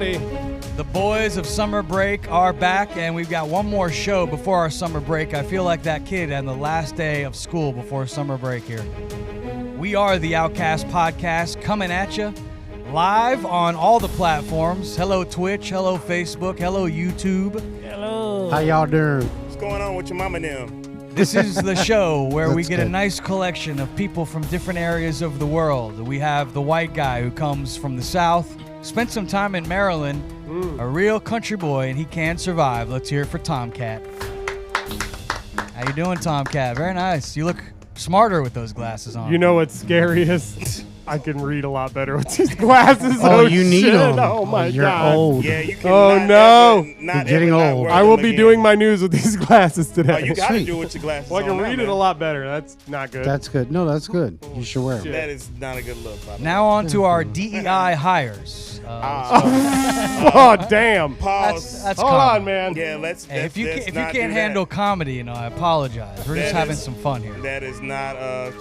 everybody. The boys of summer break are back, and we've got one more show before our summer break. I feel like that kid on the last day of school before summer break here. We are the Outcast Podcast, coming at you live on all the platforms. Hello, Twitch. Hello, Facebook. Hello, YouTube. Hello. How y'all doing? What's going on with your mama now? This is the show where we That's get good. a nice collection of people from different areas of the world. We have the white guy who comes from the South, spent some time in Maryland, a real country boy, and he can survive. Let's hear it for Tomcat. How you doing, Tomcat? Very nice. You look smarter with those glasses on. You know what's scariest? I can read a lot better with these glasses. Oh, you need shit. them. Oh, my You're God. old. Yeah, you can. Oh, no. You're getting old. I will be doing my news with these glasses today. Oh, you got to Sweet. do it with your glasses. Well, I can on now, read man. it a lot better. That's not good. That's good. No, that's good. You should wear them. That is not a good look. By the Now on to our DEI hires. Oh, damn. Pause. That's Hold common. on, man. Yeah, let's. Hey, if you let's can't not do that. handle comedy, you know, I apologize. We're just That having is- some fun here. That is not a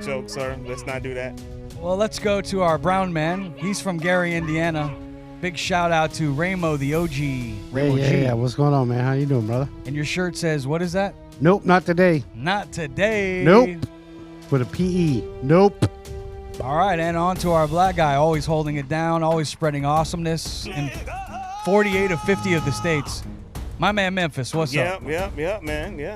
joke, sir. Let's not do that. Well, let's go to our brown man. He's from Gary, Indiana. Big shout out to Ramo, the OG. Ramo G. Yeah. What's going on, man? How you doing, brother? And your shirt says, what is that? Nope, not today. Not today. Nope. With a PE. Nope. All right, and on to our black guy, always holding it down, always spreading awesomeness in 48 of 50 of the states. My man Memphis, what's up? Yep, man. Yeah.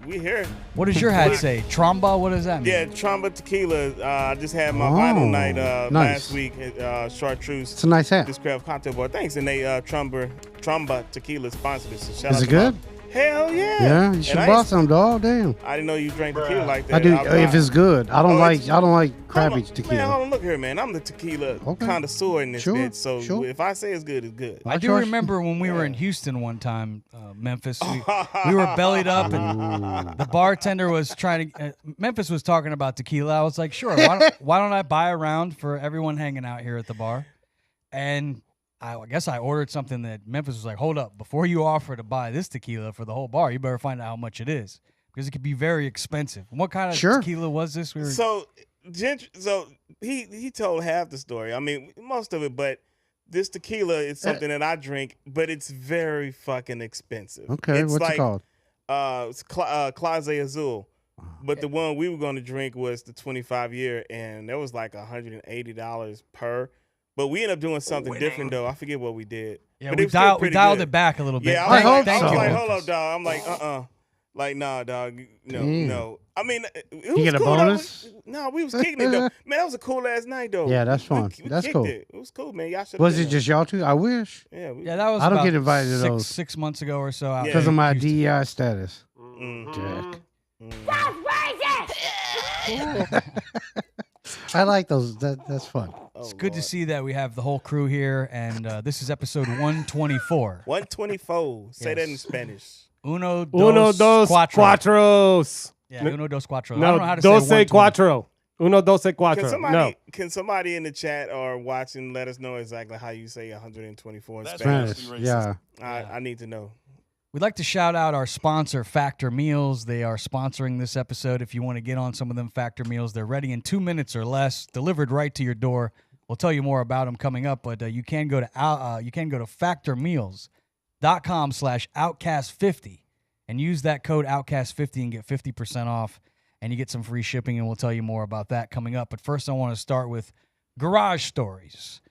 We here. What does your hat say? Tromba? What does that mean? Yeah, Tromba Tequila. I just had my Oh, vinyl night nice. last week at Chartreuse. It's a nice hat. This craft cocktail bar. Thanks, and they Tromba Tequila sponsored this. So shout Is out it to good? my- Hell yeah. Yeah, you should And I bought ain't- some, dog. Damn. I didn't know you drank tequila like that. I do. I'll buy- If it's good, I don't Oh, like. it's- I don't like Hold crappy on, tequila. Man, hold on, look here, man. I'm the tequila Okay. connoisseur in this Sure, bitch. So sure. if I say it's good, it's good. I do trust you. remember when we were in Houston one time, Memphis. We were bellied up, and the bartender was trying to. Memphis was talking about tequila. I was like, sure. Why don't I buy a round for everyone hanging out here at the bar? And I guess I ordered something that Memphis was like, hold up, before you offer to buy this tequila for the whole bar, you better find out how much it is because it could be very expensive. What kind of Sure. tequila was this? We were. So he told half the story. I mean, most of it, but this tequila is something that I drink, but it's very fucking expensive. Okay, It's what's like, it called? It's Clase Azul. But the one we were going to drink was the 25-year, and that was like $180 per. But we ended up doing something different, though. I forget what we did. Yeah, But we it was still we pretty dialed good. it back a little bit. Yeah, I hope I so. was like, Memphis. hold up, dog. I'm like, Like, nah, dog. No, Damn. no. I mean, it was You get a cool, though. bonus? No, we was kicking it, though. Man, that was a cool ass night, though. Yeah, that's fun. We That's kicked cool. It was cool, man. Y'all should. Was it just y'all two? I wish. Yeah. Yeah, that was I don't about get invited to those. 6 months ago or so. out Yeah. Because of in my Houston. DEI status. Mm-hmm. Jack. I like those. That's fun. It's good to see that we have the whole crew here, and this is episode 124. 124. Say that in Yes. Spanish. Uno, Uno, dos, cuatro. cuatros. Yeah, uno, dos, cuatro. I No, don't know how to doce, say 120. cuatro. Uno, doce, cuatro. Can somebody in the chat or watching let us know exactly how you say 124 in That's Spanish? Spanish. Yeah. I need to know. We'd like to shout out our sponsor, Factor Meals. They are sponsoring this episode. If you want to get on some of them Factor Meals, they're ready in 2 minutes or less, delivered right to your door. We'll tell you more about them coming up, but you can go to factormeals.com/outcast50 and use that code outcast50 and get 50% off, and you get some free shipping, and we'll tell you more about that coming up. But first, I want to start with garage stories.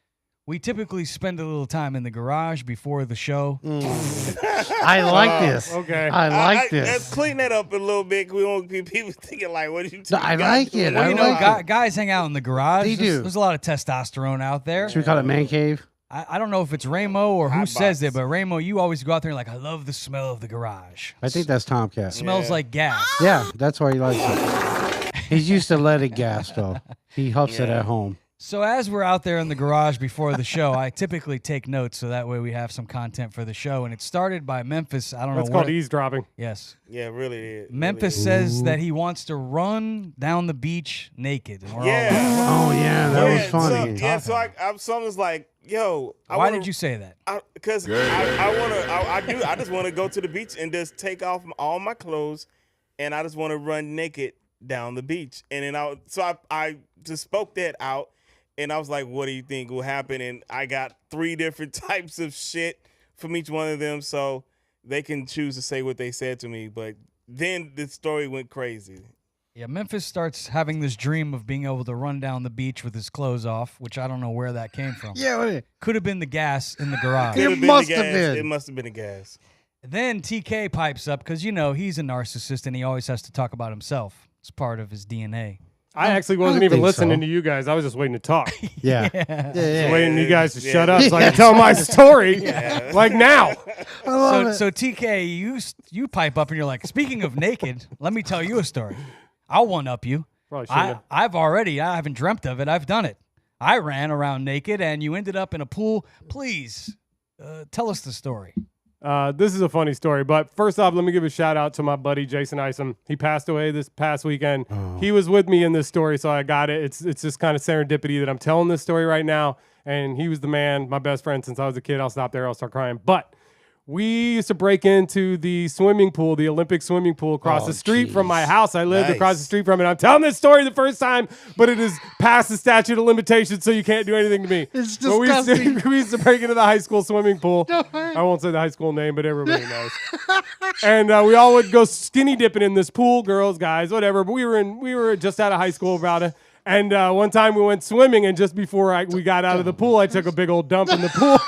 We typically spend a little time in the garage before the show. I like this. Okay. I like Let's this. clean that up a little bit. We won't be people thinking like, what are you No, I like it. Well, I you know, like it. guys hang out in the garage. They do. There's a lot of testosterone out there. Should we call it man cave? I don't know if it's Ramo or who Hot says box. it, but Ramo, you always go out there and like, I love the smell of the garage. I think that's Tomcat. Smells Yeah. like gas. Yeah, that's why he likes it. He's used to let it gas though. He huffs it Yeah. at home. So as we're out there in the garage before the show, I typically take notes so that way we have some content for the show. And it started by Memphis. I don't That's know what. called eavesdropping. Yes. Yeah, really is. Memphis says that he wants to run down the beach naked. And we're all like, Yeah. Oh yeah, that was funny. So I was like, yo. why did you say that? Because I just want to go to the beach and just take off all my clothes, and I just want to run naked down the beach. And then I just spoke that out. And I was like, what do you think will happen? And I got 3 different types of shit from each one of them, so they can choose to say what they said to me. But then the story went crazy. Yeah, Memphis starts having this dream of being able to run down the beach with his clothes off, which I don't know where that came from. Yeah, Could have been the gas in the garage. It must have been. It must have been the gas. Then TK pipes up because, you know, he's a narcissist and he always has to talk about himself. It's part of his DNA. I actually wasn't even listening to you guys. I was just waiting to talk. Yeah. Waiting you guys to shut up so I can tell my story. Like now. So TK, you pipe up and you're like, speaking of naked, let me tell you a story. I'll one-up you. Probably shouldn't have. I haven't dreamt of it. I've done it. I ran around naked and you ended up in a pool. Please, tell us the story. This is a funny story, but first off, let me give a shout out to my buddy Jason Isom. He passed away this past weekend. He was with me in this story, so I got it. It's just kind of serendipity that I'm telling this story right now, and he was the man, my best friend since I was a kid. I'll stop there. I'll start crying. But we used to break into the swimming pool, the Olympic swimming pool across the street from my house. I lived across the street from it. I'm telling this story the first time, but it is past the statute of limitations, so you can't do anything to me. It's disgusting. We used to break into the high school swimming pool. I won't say the high school name, but everybody knows. And we all would go skinny dipping in this pool, girls, guys, whatever. But we were just out of high school about it. And one time we went swimming, and just before we got out of the pool, I took a big old dump in the pool.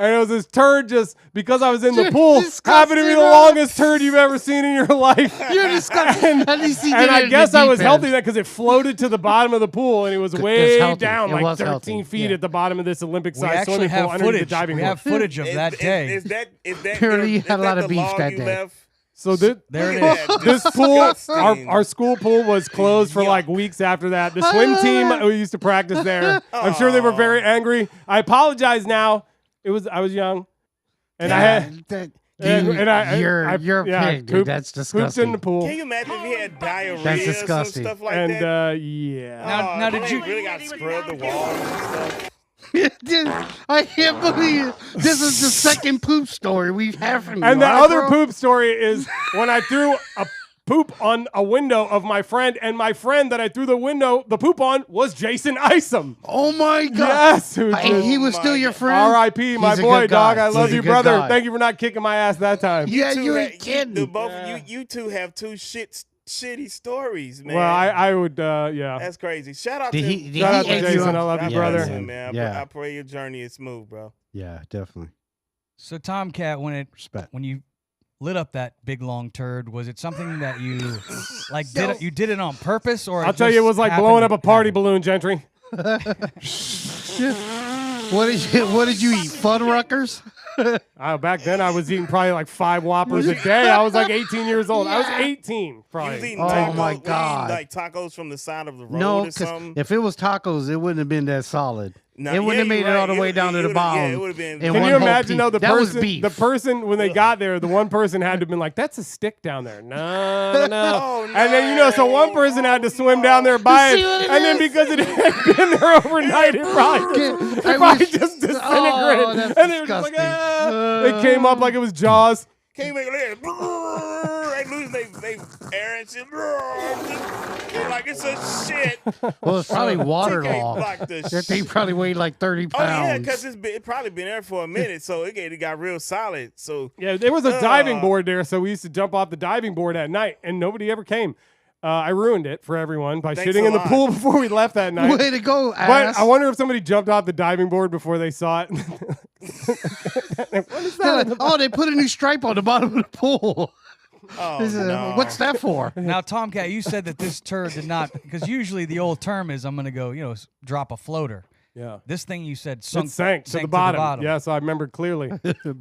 And it was this turd just because I was in the pool. Happened to be the longest turd you've ever seen in your life. You're disgusting. And I guess I was healthy then because it floated to the bottom of the pool and it was way down, like 13 feet at the bottom of this Olympic-sized swimming pool underneath the diving board. We have footage of that day. Is that Apparently you had a lot of beef that day. Left? So there it is. This pool, our school pool was closed for like weeks after that. The swim team, we used to practice there. I'm sure they were very angry. I apologize now. I was young, and I had you're a pig, dude. That's disgusting. Pooped in the pool. Can you imagine if he had diarrhea That's or disgusting. some stuff like And that? yeah. Now did you really got to scrub the walls and stuff? I can't believe this is the second poop story we've had from you. And the other poop story is when I threw a poop on a window of my friend, and my friend that I threw the poop on was Jason Isom. Oh my God! Yes, and he was still your friend. R.I.P. My boy, dog. I love you, brother. Guy. Thank you for not kicking my ass that time. Yeah, you ain't kidding. Both of you two have 2 shitty stories, man. Well, I would, yeah. That's crazy. Shout out Shout to out to Jason. I love you, brother. Listen, man. Yeah. I pray your journey is smooth, bro. Yeah, definitely. So Tomcat, when you lit up that big long turd, was it something that you did it on purpose, or I'll tell you, it was like blowing up a party balloon, Gentry. What did you eat? Fuddruckers? Back then, I was eating probably like 5 Whoppers a day. I was like 18 years old. I was 18, probably. You was eating Oh my God! Like tacos from the side of the road No, or because something? if it was tacos, it wouldn't have been that solid. No, it wouldn't have made it all the way down to the bottom. Yeah, it would have been. Can you imagine though the that person when they got there, the one person had to have been like, "That's a stick down there." No. And then so one person had to swim down there by it, and then because it had been there overnight, it probably just disintegrated. And they were just like, it came up like it was Jaws. Can't make it. They lose they air and shit. They're like, it's a shit. Well, it's probably waterlogged. That thing probably weighed like 30 pounds. Oh, yeah, because it probably been there for a minute, so it got real solid. So yeah, there was a diving board there, so we used to jump off the diving board at night, and nobody ever came. I ruined it for everyone by shitting in the pool before we left that night. Way to go, ass. But I wonder if somebody jumped off the diving board before they saw it. What is that? Oh, they put a new stripe on the bottom of the pool. Oh, no. What's that for? Now, Tomcat, you said that this turd did not, because usually the old term is I'm going to go, drop a floater. Yeah. This thing you said sank to the bottom. Yes, I remember clearly.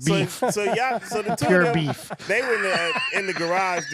Beef. So the two Pure of them, beef. They were in the garage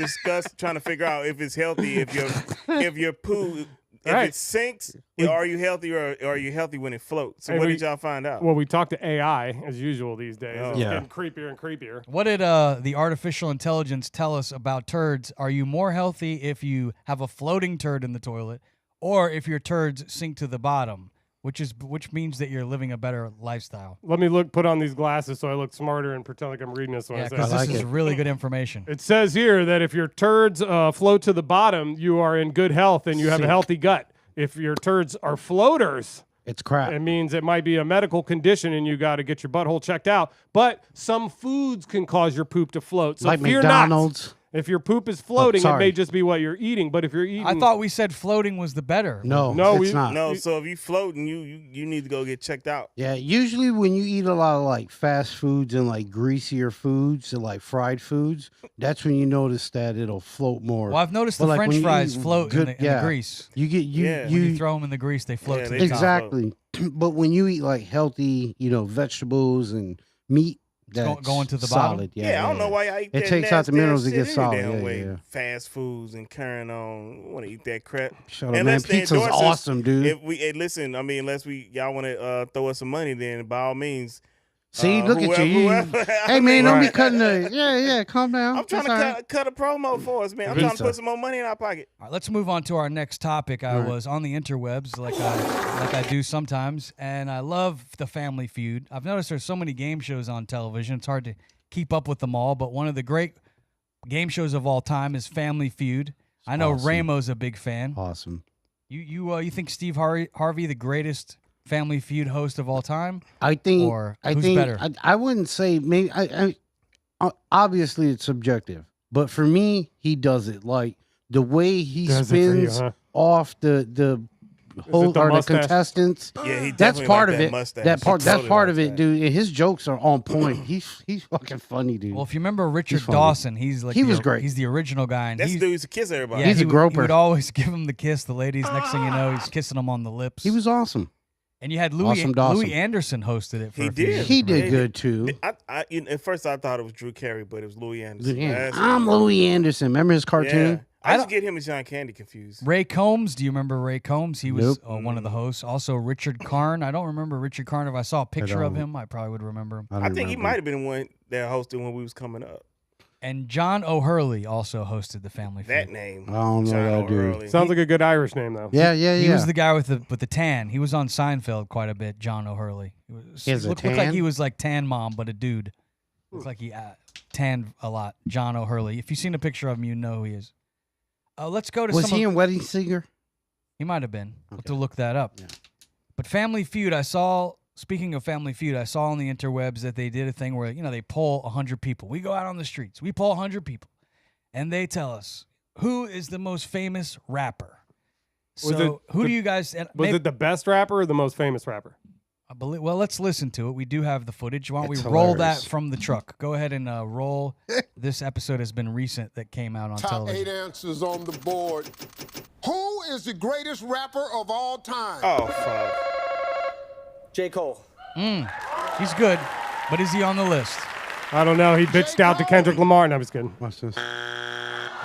trying to figure out if it's healthy, if your poo it sinks, are you healthy or are you healthy when it floats? So what did y'all find out? Well, we talked to AI as usual these days. Oh. It's getting creepier and creepier. What did the artificial intelligence tell us about turds? Are you more healthy if you have a floating turd in the toilet, or if your turds sink to the bottom? Which means that you're living a better lifestyle. Let me put on these glasses so I look smarter and pretend like I'm reading this one. Yeah, because this is really good information. It says here that if your turds float to the bottom, you are in good health and you have a healthy gut. If your turds are floaters, It's crap. It means it might be a medical condition and you got to get your butthole checked out. But some foods can cause your poop to float. So like fear McDonald's. not. If your poop is floating, it sorry. may just be what you're eating. But if you're eating, I thought we said floating was the better. No, No, it's not. No, so if you floating, you need to go get checked out. Yeah, usually when you eat a lot of like fast foods and like greasier foods and like fried foods, that's when you notice that it'll float more. Well, I've noticed But, the like, French when you fries eat float good- in the grease. You get Yeah. When you throw them in the grease, they float Yeah, to they the do. top. exactly. But when you eat like healthy, vegetables and meat, that's going to the bottom? solid. Yeah, I don't know why I eat It that takes out the nasty minerals ass to get shit solid. any damn Yeah, way. yeah. Fast foods and carrying on. I want to eat that crap. Shut up, man. Unless they Pizza's endorse us, awesome, dude. If we listen, I mean, unless y'all want to throw us some money, then by all means. See, look at you. whoever- Hey, man, don't be Right. cutting the. Yeah, calm down. I'm trying That's all to right. cut a promo for us, man. I'm Pizza. trying to put some more money in our pocket. All right, let's move on to our next topic. I was on the interwebs like I do sometimes, and I love the Family Feud. I've noticed there's so many game shows on television. It's hard to keep up with them all, but one of the great game shows of all time is Family Feud. I know awesome. Ramo's a big fan. Awesome. You think Steve Harvey the greatest Family Feud host of all time? I think. Or I who's think. better? I wouldn't say maybe. Obviously, it's subjective, but for me, he does it like the way he Does it for you, spins huh? off the whole the or the mustache? contestants. Yeah, he That's definitely part like of that it. mustache. That's He part totally of likes it, that. dude. And his jokes are on point. He's fucking funny, dude. Well, if you remember Richard funny. Dawson, he's like He was great. He's the original guy, and That's the he's, dude who used to kiss everybody. yeah, He's a he groper. would always give him the kiss. The ladies, next thing you know, he's kissing them on the lips. He was awesome. And you had Louis Awesome Dawson. Anderson hosted it for He a few did. years. He remember? did good too. At first, I thought it was Drew Carey, but it was Louis Anderson. Yeah. That's- I'm Louis Anderson. Remember his Yeah. cartoon? I used to get him and John Candy confused. Ray Combs, do you remember Ray Combs? He was Nope. one of the hosts. Also, Richard Karn. I don't remember Richard Karn. If I saw a picture of don't. him, I probably would remember him. I think he might have been the one that hosted when we was coming up. And John O'Hurley also hosted the Family That Feud. name. I don't know John that dude. O'Hurley. sounds like a good Irish name though. Yeah. He was the guy with the tan. He was on Seinfeld quite a bit. John O'Hurley. He has a looked like tan? he was like Tan Mom, but a dude. Looks like he tanned a lot. John O'Hurley. If you've seen a picture of him, you know who he is. Let's go to Was some. he in Wedding Singer? He might have been. We'll have to look that up. Yeah. But Family Feud, I saw. Speaking of Family Feud, I saw on the interwebs that they did a thing where they poll 100 people. We go out on the streets. We poll 100 people, and they tell us who is the most famous rapper. Was So it who the- do you guys? Was it the best rapper or the most famous rapper? I believe. Well, let's listen to it. We do have the footage. Why don't It's we roll hilarious. that from the truck? Go ahead and roll. This episode has been recent that came out on Top 8 television. answers on the board. Who is the greatest rapper of all time? Oh, fuck. J. Cole. He's good, but is he on the list? I don't know. He bitched out to Kendrick Lamar. No, I'm just kidding. Watch this.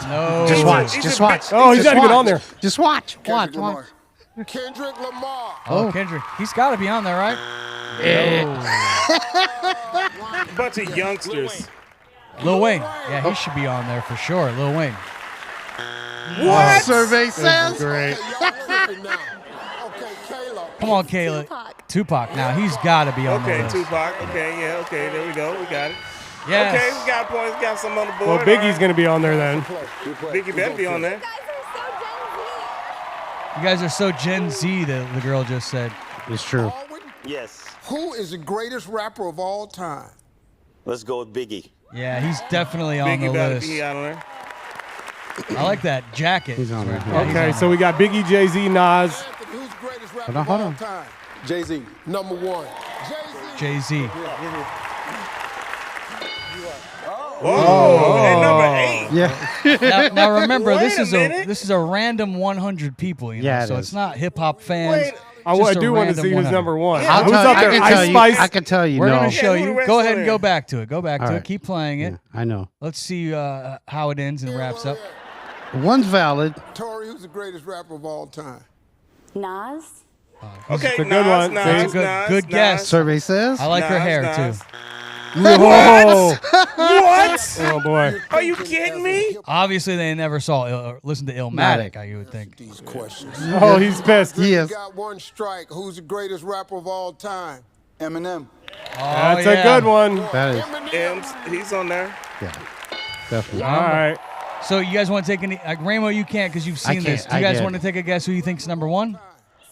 No. Just watch. he's Just a watch. bitch. Oh, he's Just not even watch. on there. Just watch. Watch. Kendrick Lamar. Kendrick Lamar. Oh, Kendrick. He's got to be on there, right? Bunch of youngsters. Lil Wayne. Yeah, he should be on there for sure. Lil Wayne. What? Survey says. Great. Okay, y'all flipping now. Okay, Kayla. Come on, Kayla. Tupac. Now he's got to be on the Okay, list. Tupac. Okay, yeah, okay, there we go. We got it. Yes. Okay, we got points. We got some on the board. Well, Biggie's going to be on there then. Biggie better be on there. You guys are so Gen Z, the girl just said. It's true. Alwyn, Yes. who is the greatest rapper of all time? Let's go with Biggie. Yeah, he's definitely on Biggie the better list. be on there. I like that jacket. He's on there. Yeah, he's Okay, on so there. we got Biggie, Jay-Z, Nas. Anthony, who's the greatest rapper Hold of on. all time? Jay-Z. Number one. Jay-Z. Jay-Z. Whoa, at number 8. Yeah. Now remember, Wait this a is minute. this is a random 100 people, you know. Yeah, it so is. it's not hip hop fans. Wait. I just a do want to random see who's 100. number one. Yeah. Who's I'll up tell there? you, Ice Spice. I can tell you. We're no. gonna show who the you. rest Go are ahead and there? go back to it. Go back to All it. right. Keep playing it. I know. Let's see how it ends and wraps up. One's valid. Tori, who's the greatest rapper of all time? Nas? Okay, a good Nas, one. Nas, That's a good- Nas, good Nas. guess. Survey says. I like her Nas, hair Nas. too. Whoa. What? Oh, boy. Are you kidding me? Obviously, they never saw listened to Illmatic. You would think. These questions. Oh, he's pissed. Yes. Got one strike. Who's the greatest rapper of all time? Eminem. That's Oh, a yeah. good one. That is. M's, he's on there. Yeah. Definitely. All right. So you guys want to take any? Ramo, you can't because you've I seen this. can't. Do you I guys can't. want to take a guess who you think's number one?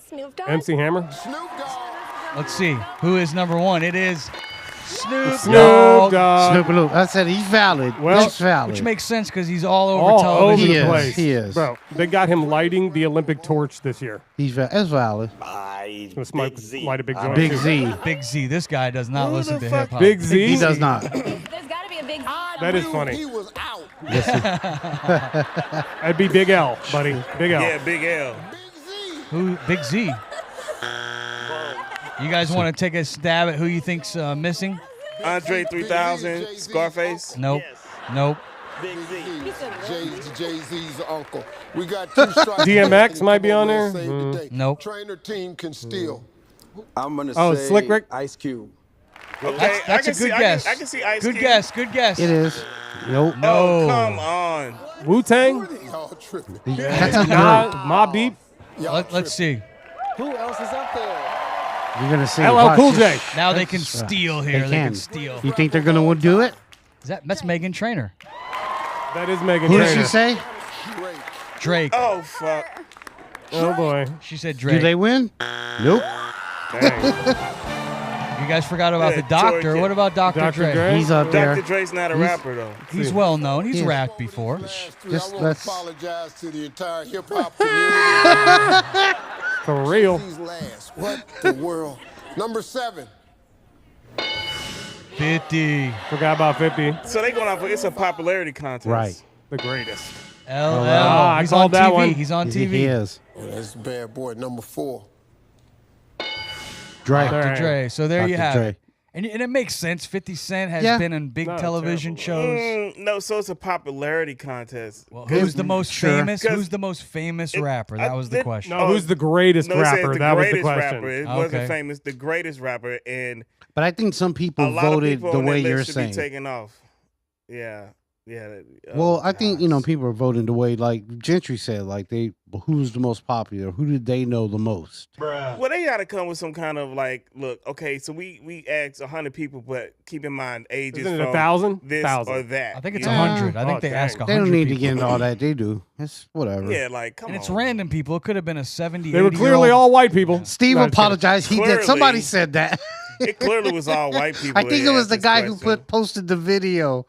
Snoop Dogg. MC Hammer. Snoop Dogg. Let's see who is number one. It is Snoop Snoop Dogg. Dogg. Snoop Loop. I said he's valid. Well, He's valid. Which makes sense because he's all over All over television. He the is, place. he is. Bro, they got him lighting the Olympic torch this year. That's valid. This might light a big joint. Big too. Z. Big Z. This guy does not listen to hip hop. Big Z. He does not. There's got to be a big Z. That is Knew funny. He was out. That'd be Big L, buddy. Big L. Yeah, Big L. Who? Big Z. You guys want to take a stab at who you think's missing? Andre 3000, Scarface. Nope. Nope. Big Z. Jay-Z's uncle. We got 2 strikes. DMX might be on there. Save the day. Nope. Trainer team can steal. I'm gonna Oh, say Slick Rick? Ice Cube. Okay, That's a good guess. I can see Ice Good Cube. guess. Good guess. It is. Nope. Oh, No. come on. Wu-Tang. Y'all tripping. That's a Nah, Mobb Deep. Let's see. Who else is up there? You're gonna see. LL watch Cool this. J. Now they can steal here. They can steal. You think they're gonna do it? That's Megan Trainor. That is Megan Who did Trainor. she say? Drake. Oh, fuck. Oh, boy. She said Do Drake. they win? Nope. Dang. You guys forgot about Yeah, the doctor. Georgia. What about Dr. Dr. Dre? Dre? He's up there. Dr. Dre's not a rapper, though. He's well known. He's Yes. rapped before. Just I want let's- to apologize to the entire hip hop community. For real. These last. What the world? Number 7. 50. Forgot about 50. So they going off. It's a popularity contest. Right. The greatest. LL. I He's called on that TV. one. He's on TV. He is. Oh, that's a bad boy. Number 4. Dre. Dr. Dr. Dre. So there you Dr. have Dre. it. And it makes sense. 50 Cent has Yeah. been in big Not television terrible. shows. No, so it's a popularity contest. Well, who's the most Sure. famous? 'Cause Who's the most famous rapper? That was the question. No, who's the greatest No, it said rapper? the That was the greatest question. rapper. It Okay. wasn't famous. The greatest rapper, and But I think some a people lot of voted people the on way that you're list should be saying. taken off. Yeah, yeah. Well, I think people are voting the way like Gentry said. Like who's the most popular? Who did they know the most? Well, they got to come with some kind of like, look, okay, so we asked 100 people, but keep in mind ages Isn't it from 1,000? this 1,000. or that. I think it's you know? 100. I think Oh, they dang. ask 100 They don't need to people. get into all that. They do. It's whatever. Yeah, like come And on. it's random people. It could have been a 70, They were 80-year-old. clearly all white people. Steve No, I'm kidding. apologized. He did. Somebody Clearly. said that. It clearly was all white people. I think that it was asked the this guy who question. posted the video.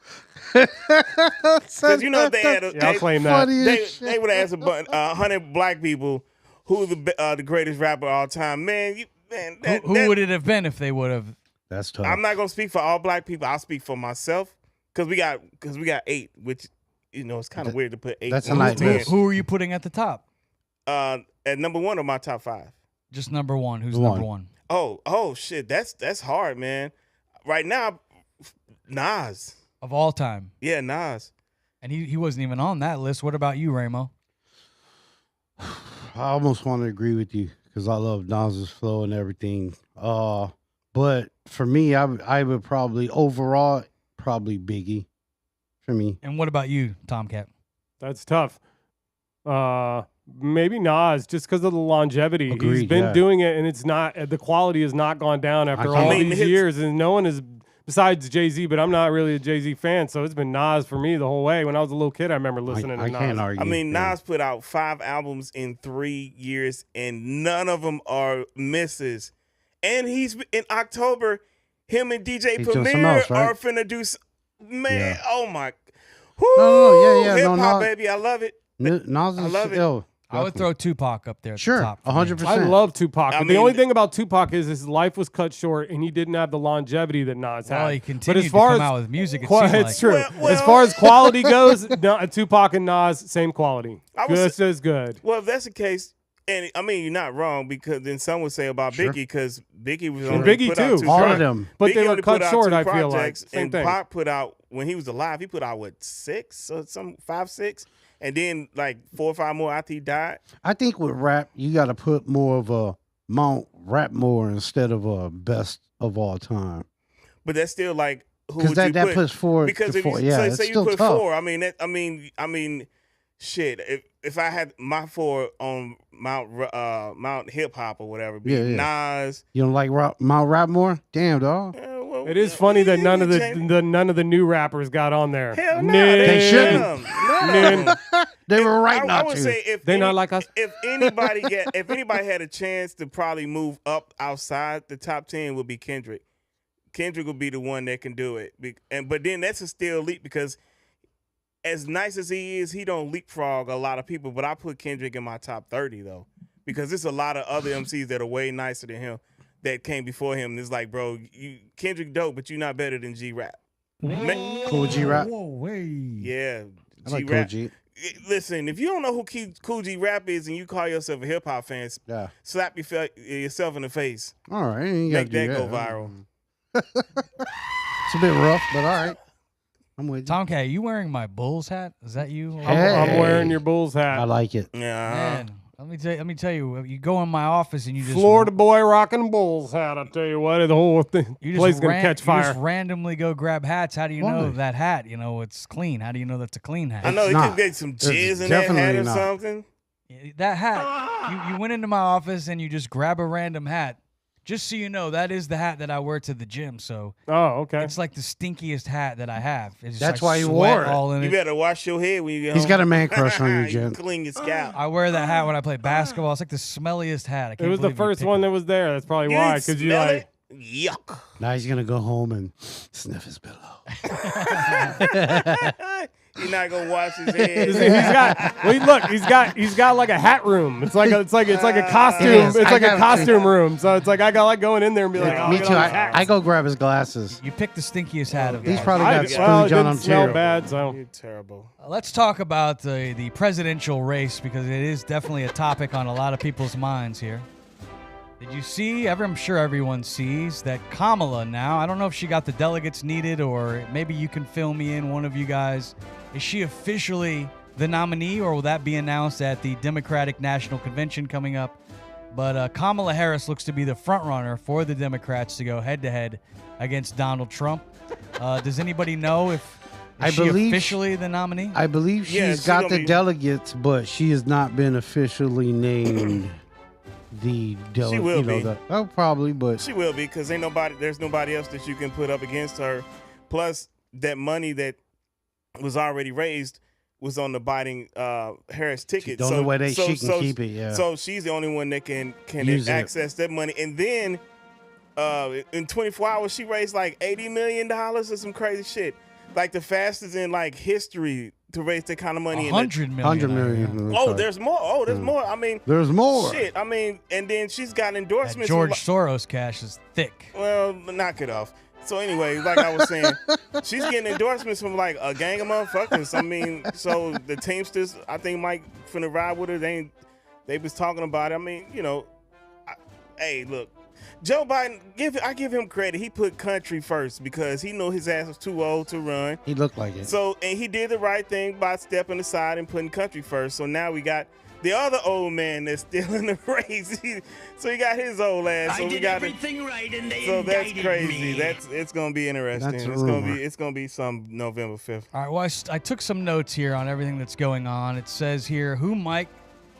Because you know if they had a, Yeah, I'll they, claim that. Funny they, as shit. they would ask 100 black people who's the greatest rapper of all time. Man, Who would it have been if they would have? That's tough. I'm not gonna speak for all black people. I'll speak for myself because we got 8, which it's kind of weird to put 8. That's a on the nightmare. 10. Who are you putting at the top? At number 1 of my top 5. Just number one. Who's One. number one? Oh shit, that's hard, man. Right now, Nas. Of all time. Yeah, Nas. And he wasn't even on that list. What about you, Ramo? I almost want to agree with you because I love Nas's flow and everything. But for me, I would probably overall Biggie. For me, And what about you, Tomcat? That's tough. Maybe Nas, just because of the longevity. He's Agreed, been yeah. doing it, and it's not the quality has not gone down after I all mean, these his- years, and no one is besides Jay-Z. But I'm not really a Jay-Z fan, so it's been Nas for me the whole way. When I was a little kid, I remember listening I to Nas. can't argue. I mean, yeah. Nas put out 5 albums in 3 years, and none of them are misses. And he's in October. Him and DJ He's doing something Premier else, right? are finna do. Man, Yeah. oh my! No, yeah, Hip no, hop, Nas- baby, I love it. Nas is I love it. ill. I would throw Tupac up there at Sure, the top. for me. 100%. I love Tupac, I but the mean- only thing about Tupac is his life was cut short, and he didn't have the longevity that Nas had. Well, he but continued as far to as come out with music. It It's seemed like. true. Well- as far as quality goes, Tupac and Nas, same quality. I was- Just as good. Well, if that's the case, and I mean, you're not wrong because then some would say about Sure. Biggie because Biggie was And only Biggie put out too. 2 All projects. of them. But Biggie they were only cut put out short, 2 I feel like. projects, Same and thing. Pac put out when he was alive. He put out 6 or some 5, 6, and then like 4 or 5 more after he died. I think with rap, you got to put more of a Mount Rap more instead of a best of all time. But that's still like who Because would you that put? puts forward. Because if you yeah, it's say you still put tough. 4, I mean, shit. If I had my 4 on Mount Hip Hop or whatever, be Yeah. Nas. You don't like Mount Rap more? Damn, dog. Well, It is funny that none of Jamie. none of the new rappers got on there. Hell no, They shouldn't. No. They were right I not would to. say if They not like us? If anybody had a chance to probably move up outside the top 10, would be Kendrick. Kendrick would be the one that can do it. But then that's a still leap because as nice as he is, he don't leapfrog a lot of people. But I put Kendrick in my top 30 though, because there's a lot of other MCs that are way nicer than him that came before him. And it's like, bro, Kendrick dope, but you're not better than G-Rap. Cool G-Rap. Whoa, wait. Yeah, I like Cool G-Rap. G. Listen, if you don't know who Cool G-Rap is and you call yourself a hip-hop fan, Yeah. slap yourself in the face. All right. You gotta Make do that go viral. It's a bit rough, but all right. I'm with you. Tomcat, you wearing my Bulls hat? Is that you? Hey. I'm wearing your Bulls hat. I like it. Yeah. Man, let me tell you. You go in my office and you just Florida boy rocking Bulls hat. I tell you what, the whole thing, You just place is gonna catch You fire. just randomly go grab hats. How do you know Why? that hat? You know it's clean. How do you know that's a clean hat? I know It's you not. could get some It's jizz in that hat definitely or not. something. That hat. You went into my office and you just grab a random hat. Just so you know, that is the hat that I wear to the gym. So Oh, okay. it's like the stinkiest hat that I have. It's just, That's I why you sweat wore it. all in You it. better wash your head when you get He's home. got a man crush on you, You Jen. clean your scalp. I wear that hat when I play basketball. It's like the smelliest hat. I It can't was the believe you first picked one it. that was there. That's probably You why. didn't Because you smell like. it? Yuck. Now he's gonna go home and sniff his pillow. You're not gonna wash his head. He's got like a hat room. It's like a costume. It is. It's I like a got- costume room. So it's like I got like going in there and be like, oh, Me look at too. all these hats. I go grab his glasses. You picked the stinkiest hat of He's all. probably got well, it spooge on didn't him smell too. bad. So You're terrible. Let's talk about the presidential race because it is definitely a topic on a lot of people's minds here. Did you see? I'm sure everyone sees that Kamala now. I don't know if she got the delegates needed or maybe you can fill me in, one of you guys. Is she officially the nominee or will that be announced at the Democratic National Convention coming up? But Kamala Harris looks to be the front runner for the Democrats to go head-to-head against Donald Trump. Does anybody know if I she believe- officially the nominee? I believe Yeah, she's she's got gonna the be- delegates, but she has not been officially named the delegate. She will be. Probably, but She will be because there's nobody else that you can put up against her. Plus, that money that was already raised was on the Biden Harris ticket. the only way she can keep it. Yeah. So she's the only one that can Use it. access that money. And then in 24 hours, she raised like $80 million or some crazy shit. Like the fastest in like history to raise that kind of money. 100 million. 100 I heard. million. Oh, there's more. Oh, there's more. I mean, There's more. shit. I mean, and then she's got That endorsements. George from, Soros cash is thick. well, knock it off. So anyway, like I was saying, she's getting endorsements from like a gang of motherfuckers. I mean, so the Teamsters, I think Mike finna ride with her. They was talking about it. I mean, you know, hey, look, Joe Biden, I give him credit. He put country first because he knew his ass was too old to run. He looked like it. So, and he did the right thing by stepping aside and putting country first. So now we got the other old man that's still in the race. So he got his old ass. So I we did got everything right, and they so that's indicted crazy. me. It's gonna be interesting. That's a It's gonna rumor. be some November 5th. All right, well, I took some notes here on everything that's going on. It says here, who might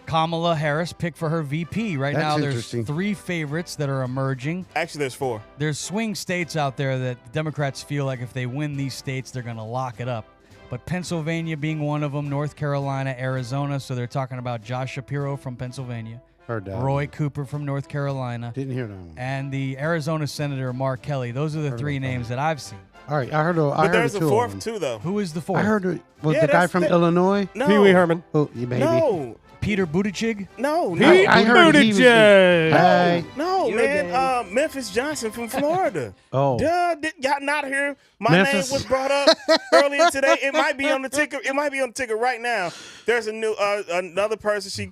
Kamala Harris pick for her VP? Right That's now, there's interesting. 3 favorites that are emerging. Actually, there's 4. There's swing states out there that the Democrats feel like if they win these states, they're going to lock it up. But Pennsylvania being one of them, North Carolina, Arizona. So they're talking about Josh Shapiro from Pennsylvania, Heard that. Roy Cooper from North Carolina, Didn't hear that one. and the Arizona Senator Mark Kelly. Those are the 3 names that I've seen. All right, I heard. But I heard there's a 2 of 4th them. too, though. Who is the 4th? I heard it was Yeah, the guy that's from the- Illinois. No, Pee Wee Herman. Oh, you baby. No, Peter Buttigieg. no, Pete no. I heard he was Buttigieg. Hey. No, You're man. Memphis Johnson from Florida. Oh. Duh, y'all not here. My Memphis. name was brought up earlier today. It might be on the ticker. It might be on the ticker right now. There's a new another person she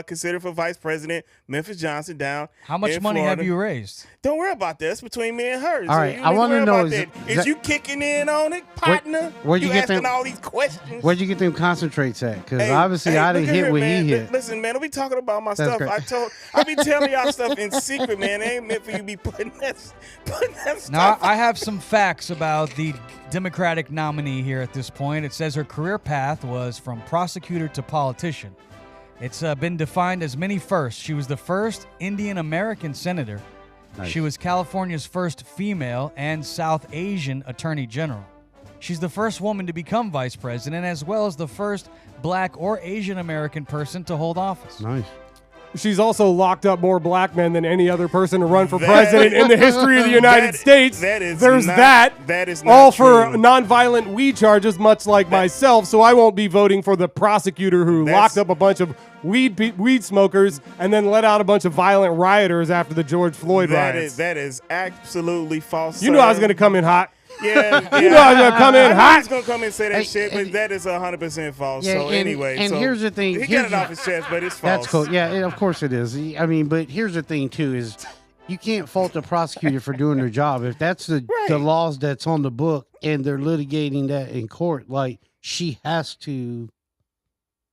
considered for vice president. Memphis Johnson down. How much in money have Florida. you raised? Don't worry about that. It's between me and her. All right, you I need wanna worry know, about is that. it- Is that- you kicking in on it, partner? where'd you get asking them- all these questions? Where'd you get them concentrates at? Because Hey, obviously hey, I look didn't at hit here, what man. he hit. Listen, man, don't be talking about my That's stuff. great. I be telling y'all stuff in secret, man. It ain't meant for you to be putting that stuff. Now, I have some facts about the Democratic nominee here at this point. It says her career path was from prosecutor to politician. It's been defined as many firsts. She was the first Indian American senator Nice. She was California's first female and South Asian Attorney General. She's the first woman to become vice president, as well as the first black or Asian American person to hold office. Nice. She's also locked up more black men than any other person to run for president in the history of the United States. There's that is not all true. for nonviolent weed charges, much like myself. So I won't be voting for the prosecutor who locked up a bunch of weed smokers and then let out a bunch of violent rioters after the George Floyd riots. That is absolutely false. You knew I was going to come in hot. Yeah, You know I was going to come in I hot. was gonna come and say that shit, but that is 100% false. Yeah, so and- anyway, and so here's the thing. He got it off his chest, but it's false. That's cool. Yeah, of course it is. I mean, but here's the thing too: is you can't fault the prosecutor for doing their job. If that's the laws that's on the book and they're litigating that in court, like she has to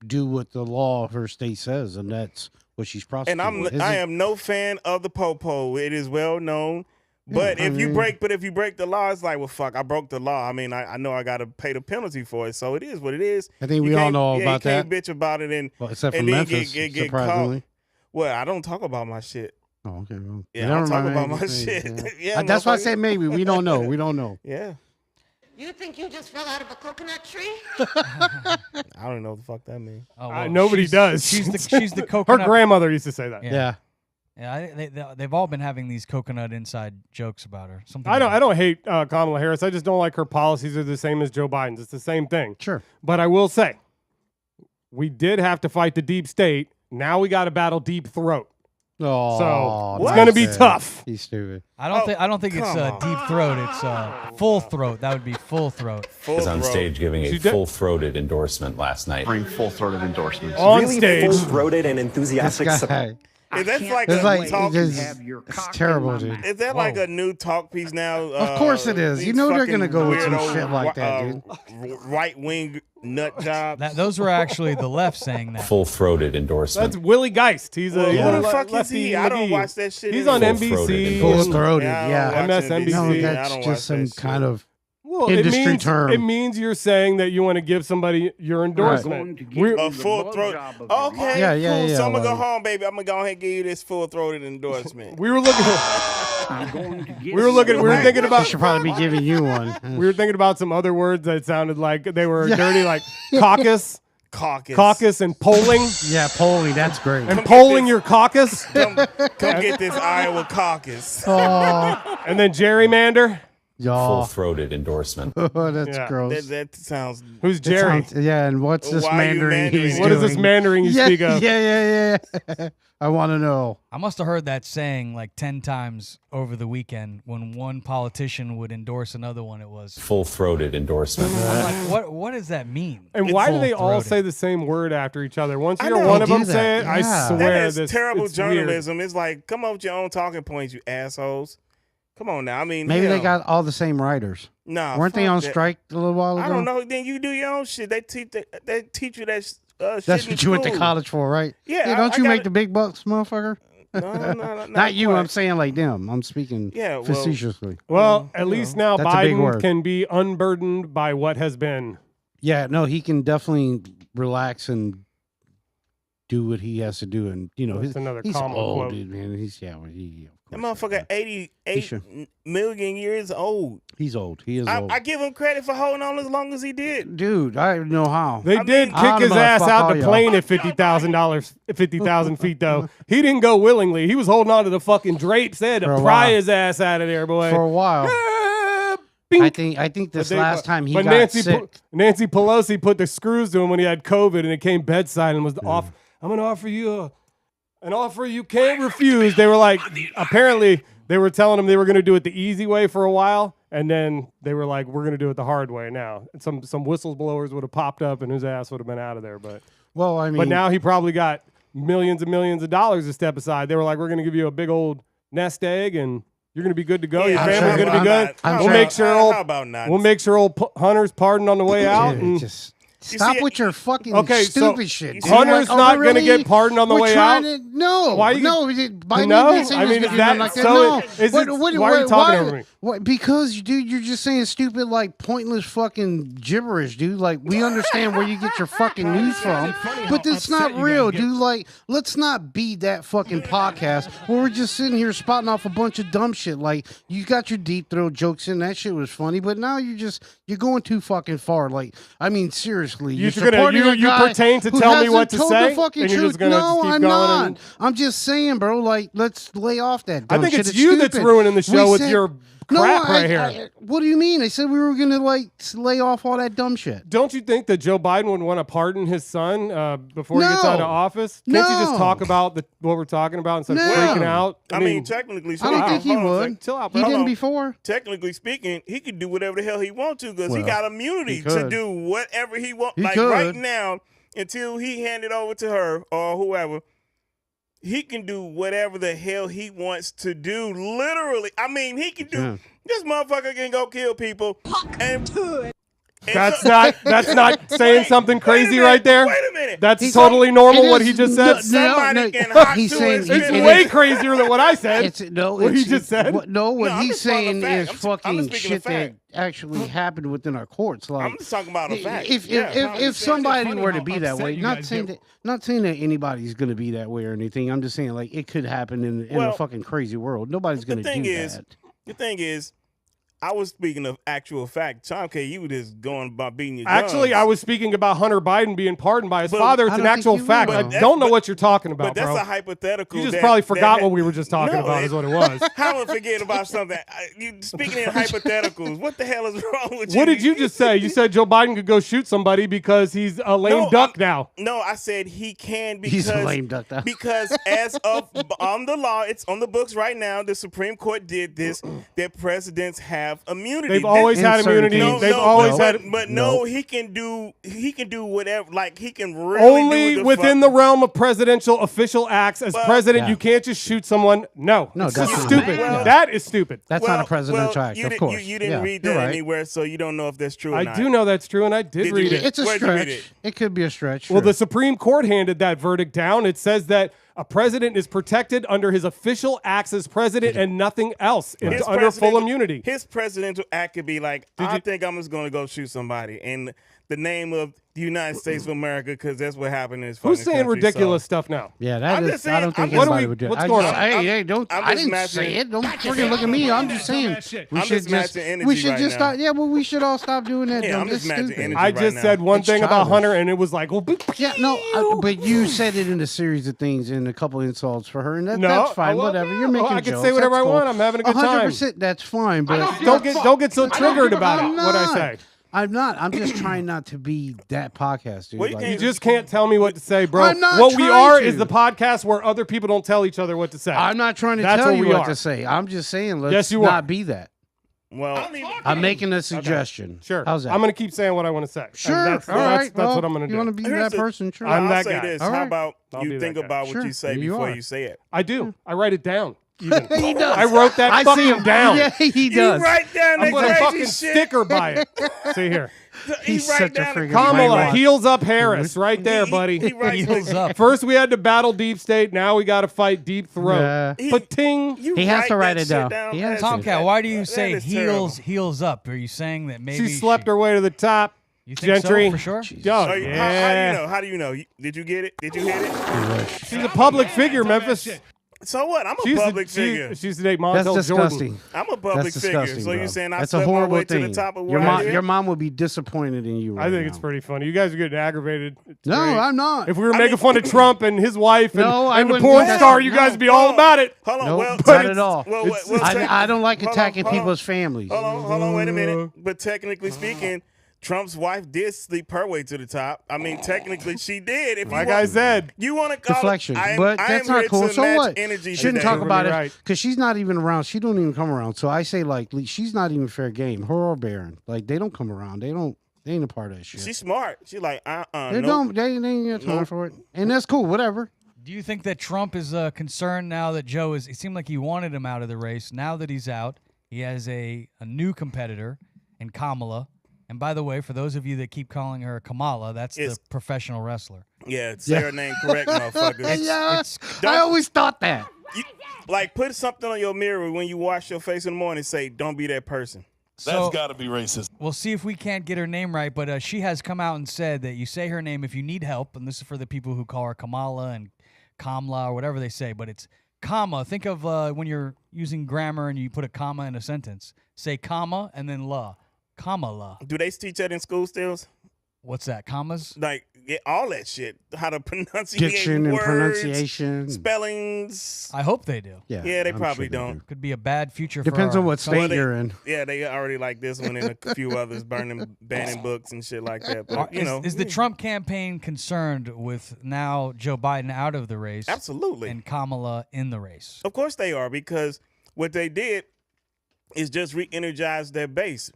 do what the law of her state says, and that's what she's prosecuting. And I am no fan of the popo. It is well known. But if you break the law, it's like, well, fuck, I broke the law. I mean, I know I got to pay the penalty for it, so it is what it is. I think we all know about that. that. You can't bitch about it and except for and then Memphis, get surprisingly. caught. Well, I don't talk about my shit. Oh, okay. Well, Yeah, I don't talk about my shit. Yeah, that's why I motherfucker. said maybe. We don't know. We don't know. Yeah, You think you just fell out of a coconut tree? I don't know what the fuck that means. Oh, well, Nobody she's- does. She's the Her coconut. grandmother used to say that. Yeah. Yeah, they've all been having these coconut inside jokes about her. Something I like don't hate Kamala Harris. I just don't like her policies are the same as Joe Biden's. It's the same thing. Sure. But I will say, we did have to fight the deep state. Now we got to battle deep throat. Oh, So it's going to be tough. He's stupid. I don't think it's deep throat. It's full throat. That would be full throat. Was on stage giving a full-throated endorsement last night. Bring full-throated endorsements. On stage. Full-throated and enthusiastic. This guy. Is that like It's a like talk? it's terrible, dude. Is that like a new talk piece now? Of course it is. You these know they're fucking gonna go with some weirdo shit like that, dude. Right wing nut job. Those were actually the left saying that. Full-throated endorsement. That's Willie Geist. He's a Who he's a the fuck is lefty he? I don't McGee. watch that shit. He's on Full-throated NBC. Full-throated, Yeah, I don't watch MSNBC. NBC. No, I that's don't watch just some that kind shit. of Well, industry term. It means you're saying that you want to give somebody your endorsement. A full throat. Okay, Yeah, cool. yeah, So I'm gonna go like- home, baby. I'm gonna go ahead and give you this full throated endorsement. We were looking. We were thinking I about. should probably be giving you one. We were thinking about some other words that sounded like they were dirty, like caucus, Caucus. and polling, Yeah, polling. That's great. and polling your caucus, Come get this Iowa caucus. Oh, and then gerrymander. y'all. Full-throated endorsement. Oh, that's Yeah. gross. That sounds. Who's That Jerry? sounds- yeah, and what's this Why are you Mandarin he's Mandarin? What is this doing? Mandarin you yeah, speak of? Yeah. I want to know. I must have heard that saying like 10 times over the weekend when one politician would endorse another one. It was. Full-throated endorsement. I'm like, what does that mean? And why do they all Full-throated. say the same word after each other? Once I you hear know. one They of them do say that, it, I yeah. swear That is this terrible it's weird. journalism. It's like, come up with your own talking points, you assholes. Come on now. I mean, Maybe they hell. got all the same writers. Nah, Weren't they fuck on that. strike a little while ago? I don't know. Then you do your own shit. They teach you that shit. That's in what you went to school. college for, right? Yeah, Hey, don't I you got make it. the big bucks, motherfucker? No, Not you. quite. I'm saying like them. I'm speaking Yeah, well- facetiously. Well, at least now That's a big Biden word. can be unburdened by what has been. Yeah, no, he can definitely relax and do what he has to do, and That's another he's common old, quote. dude, man. He's he. That motherfucker 88 should. million years old. He's old. He is old. I give him credit for holding on as long as he did. Dude, I don't know how. They I did mean- kick I his don't know, ass fuck out all the y'all. plane at $50,000 feet, though. He didn't go willingly. He was holding on to the fucking drapes. They had to For a pry while. his ass out of there, boy. For a while. Bink. I think this But last time he but got Nancy sick. Nancy Pelosi put the screws to him when he had COVID, and it came bedside and was off. I'm gonna offer you an offer you can't refuse. They were like, apparently they were telling him they were gonna do it the easy way for a while, and then they were like, we're gonna do it the hard way now. And some whistleblowers would have popped up, and his ass would have been out of there. But Well, I mean, but now he probably got millions and millions of dollars to step aside. They were like, we're gonna give you a big old nest egg, and you're gonna be good to go. Your I'm family's sure- gonna be I'm good. not- We'll I'm make sure- sure old How about not? We'll make sure old Hunter's pardoned on the way out. dude, And just You stop see- with your fucking Okay, so stupid shit. dude. Hunter's Like, not oh, gonna really? get pardoned on the We're way trying out? to- No. Why you- no. Biden No? didn't say I mean, this is that like that. so? No. Is it, why are you talking over me? What? Because, dude, you're just saying stupid, like pointless fucking gibberish, dude. Like we understand where you get your fucking news from, but it's not real, dude. Like, let's not be that fucking podcast where we're just sitting here spouting off a bunch of dumb shit. Like you got your deep throat jokes in, that shit was funny, but now you're going too fucking far. Like, I mean, seriously, You pertain to tell me what to say, and you're just gonna no, keep I'm going not. and- I'm just saying, bro. Like, let's lay off that. I Dumb think shit. it's you that's stupid. ruining the show We with said- your crap right here. What do you mean? I said we were gonna like lay off all that dumb shit. Don't you think that Joe Biden would want to pardon his son before he gets out of No. office? Can't you just No. talk about what we're talking about instead of No. freaking out? I mean, technically I speaking, don't think he hold on a would. sec. chill out, He bro. didn't before. Technically speaking, he could do whatever the hell he wants to because he Well, got immunity he to could. do whatever he wants. He Like could. right now, until he handed over to her or whoever, he can do whatever the hell he wants to do. Literally, I mean, he can do. Yeah. This motherfucker can go kill people. And That's not saying something crazy right there. Wait a minute. That's totally normal It what is he just no- said. Somebody can hot he's to saying his he- It's finish. way crazier than what I said. It's no. What he it's, just said? What, No, what I'm he's just following saying fact. is I'm just fucking speaking shit of fact. that actually happened within our courts. Like, I'm just talking about a fact. If Yeah, if somebody funny were to how be that upset way, you not guys saying get. not saying that anybody's going to be that way or anything. I'm just saying like it could happen in Well, a fucking crazy world. Nobody's going to do that. The thing is, I was speaking of actual fact. Tom K, you were just going about beating your drums. Actually, I was speaking about Hunter Biden being pardoned by his But father. It's I an don't think actual you fact. will. I But don't know but- what you're talking about, But that's bro. a hypothetical. You just that- probably forgot that- what we were just talking No, about is what it was. How would forget about something? You speaking in hypotheticals. What the hell is wrong with you? What did you just say? You said Joe Biden could go shoot somebody because he's a lame No, duck now. No, I said he can because He's a lame duck now. because as of on the law, it's on the books right now. The Supreme Court did this. That presidents have immunity. They've always In had certain immunity. cases. They've always had But no, he can do whatever. Like he can really only do within the realm of presidential official acts. As Well, president, yeah. you can't just shoot someone. No, No, it's definitely stupid. not. Well, that is stupid. That's not a presidential act, you of didn't- course. You didn't Yeah, read you're that right. anywhere, so you don't know if that's true or I not. do know that's true, and I did Did you read read it. It's a Where'd you read stretch. it? It could be a stretch. Well, sure. the Supreme Court handed that verdict down. It says that a president is protected under his official acts as president and nothing else. It's His under full presidential- immunity. His presidential act could be like, I think I'm just going to go shoot somebody in the name of the United States of America because that's what happened in this Who's fucking saying country, ridiculous so. stuff now? Yeah, I'm that just is. saying- I don't think I'm just- anybody would do it. what's I going just- on? Hey, don't. I'm I just didn't matching- say it. Don't freaking look at me. I'm just saying. We I'm should just just. matching energy We should right just now. stop. Yeah, well, we should all stop doing that. Yeah, dumb. I'm just It's matching stupid. energy. I right just now. said one It's thing about childish. Hunter, and it was like, well, Yeah, no, but you said it in a series of things and a couple insults for her, and No, that's fine. well, Whatever. no. You're making I can jokes. say whatever That's I want. cool. I'm having a good time. 100%. That's fine, but don't get so triggered about I'm it. What I not. say. I'm not. I'm just trying not to be that podcast, dude. Well, you Like, You just can't tell me what to say, bro. I'm not What we trying are to. is the podcast where other people don't tell each other what to say. I'm not trying to That's tell what you we what are. to say. I'm just saying let's Yes, you not are. be that. Well, I'm making a suggestion. Sure. How's that? I'm going to keep saying what I want to say. And Sure. That's, all that's, right. That's well, what I'm going to do. You want to be Here's that the- person? Sure. I'm I'll that say guy. this. All How right. about I'll be you that think guy. about Sure. what you say You before are. you say it? I do. I write it down. Even. He does. I wrote that I see fucking him down. Yeah, he You does. write down I that put a crazy fucking shit. sticker by it. See here. He's He write such a down the freaking Kamala, brainwash. heels up Harris. Right there, buddy. He writes Heels the- up. First we had to battle deep state. Now we got to fight deep throat. Yeah. Pating. You He has to write that it shit down. He That's- has to. Tomcat, why do you that say is heels up? Are you saying that maybe She slept her way to the top. You think Gentry. so, for sure? Oh, terrible. How do yeah. you know? How do you know? Did you get it? Did you hit it? She's a public figure, Memphis. So what? I'm a She's public figure. She's to date That's Montel disgusting. Jordan. I'm a public That's figure. disgusting. So bro. you're saying I That's slept a my horrible way thing. to the top of your where I mom, did? your mom would be disappointed in you. I Right think it's now. pretty funny. You guys are getting aggravated. It's No, great. I'm not. If we were making fun of Trump and his wife and, No, I and the wouldn't porn do that. star, you No. guys would be all about it. Hold on. Nope, well, not at all. Well, It's- well, I don't like hold on, attacking hold on. people's families. Hold on, wait a minute. But technically speaking, Trump's wife did sleep her way to the top. I mean, technically she did. If Like you I want, said. you want to call Deflection, it, but I that's am not here cool. to So match what? Energy Shouldn't today. talk about it Right. because she's not even around. She don't even come around. So I say like she's not even fair game. Her or Barron, like they don't come around. They ain't a part of that shit. She's smart. She's like, They nope. don't. They ain't got time Nope. for it, and that's cool. Whatever. Do you think that Trump is concerned now that Joe is? It seemed like he wanted him out of the race. Now that he's out, he has a new competitor in Kamala. And by the way, for those of you that keep calling her Kamala, that's the It's- professional wrestler. Yeah, say her name correct, motherfuckers. Yeah, I always thought that. Like, put something on your mirror when you wash your face in the morning and say, don't be that person. That's got to be racist. We'll see if we can't get her name right, but she has come out and said that you say her name if you need help, and this is for the people who call her Kamala and Kamla or whatever they say, but it's comma. Think of when you're using grammar and you put a comma in a sentence. Say comma and then la. Kamala. Do they teach that in school still? What's that, commas? Like, all that shit. How to pronunciate Diction and words, pronunciation. Spellings. I hope they do. Yeah, they I'm probably sure they don't. do. Could be a bad future Depends for on what state you're in. Yeah, they already like this one and a few others banning books and shit like that. But, is the Trump campaign concerned with now Joe Biden out of the race? Absolutely. And Kamala in the race? Of course they are, because what they did is just re-energize their base.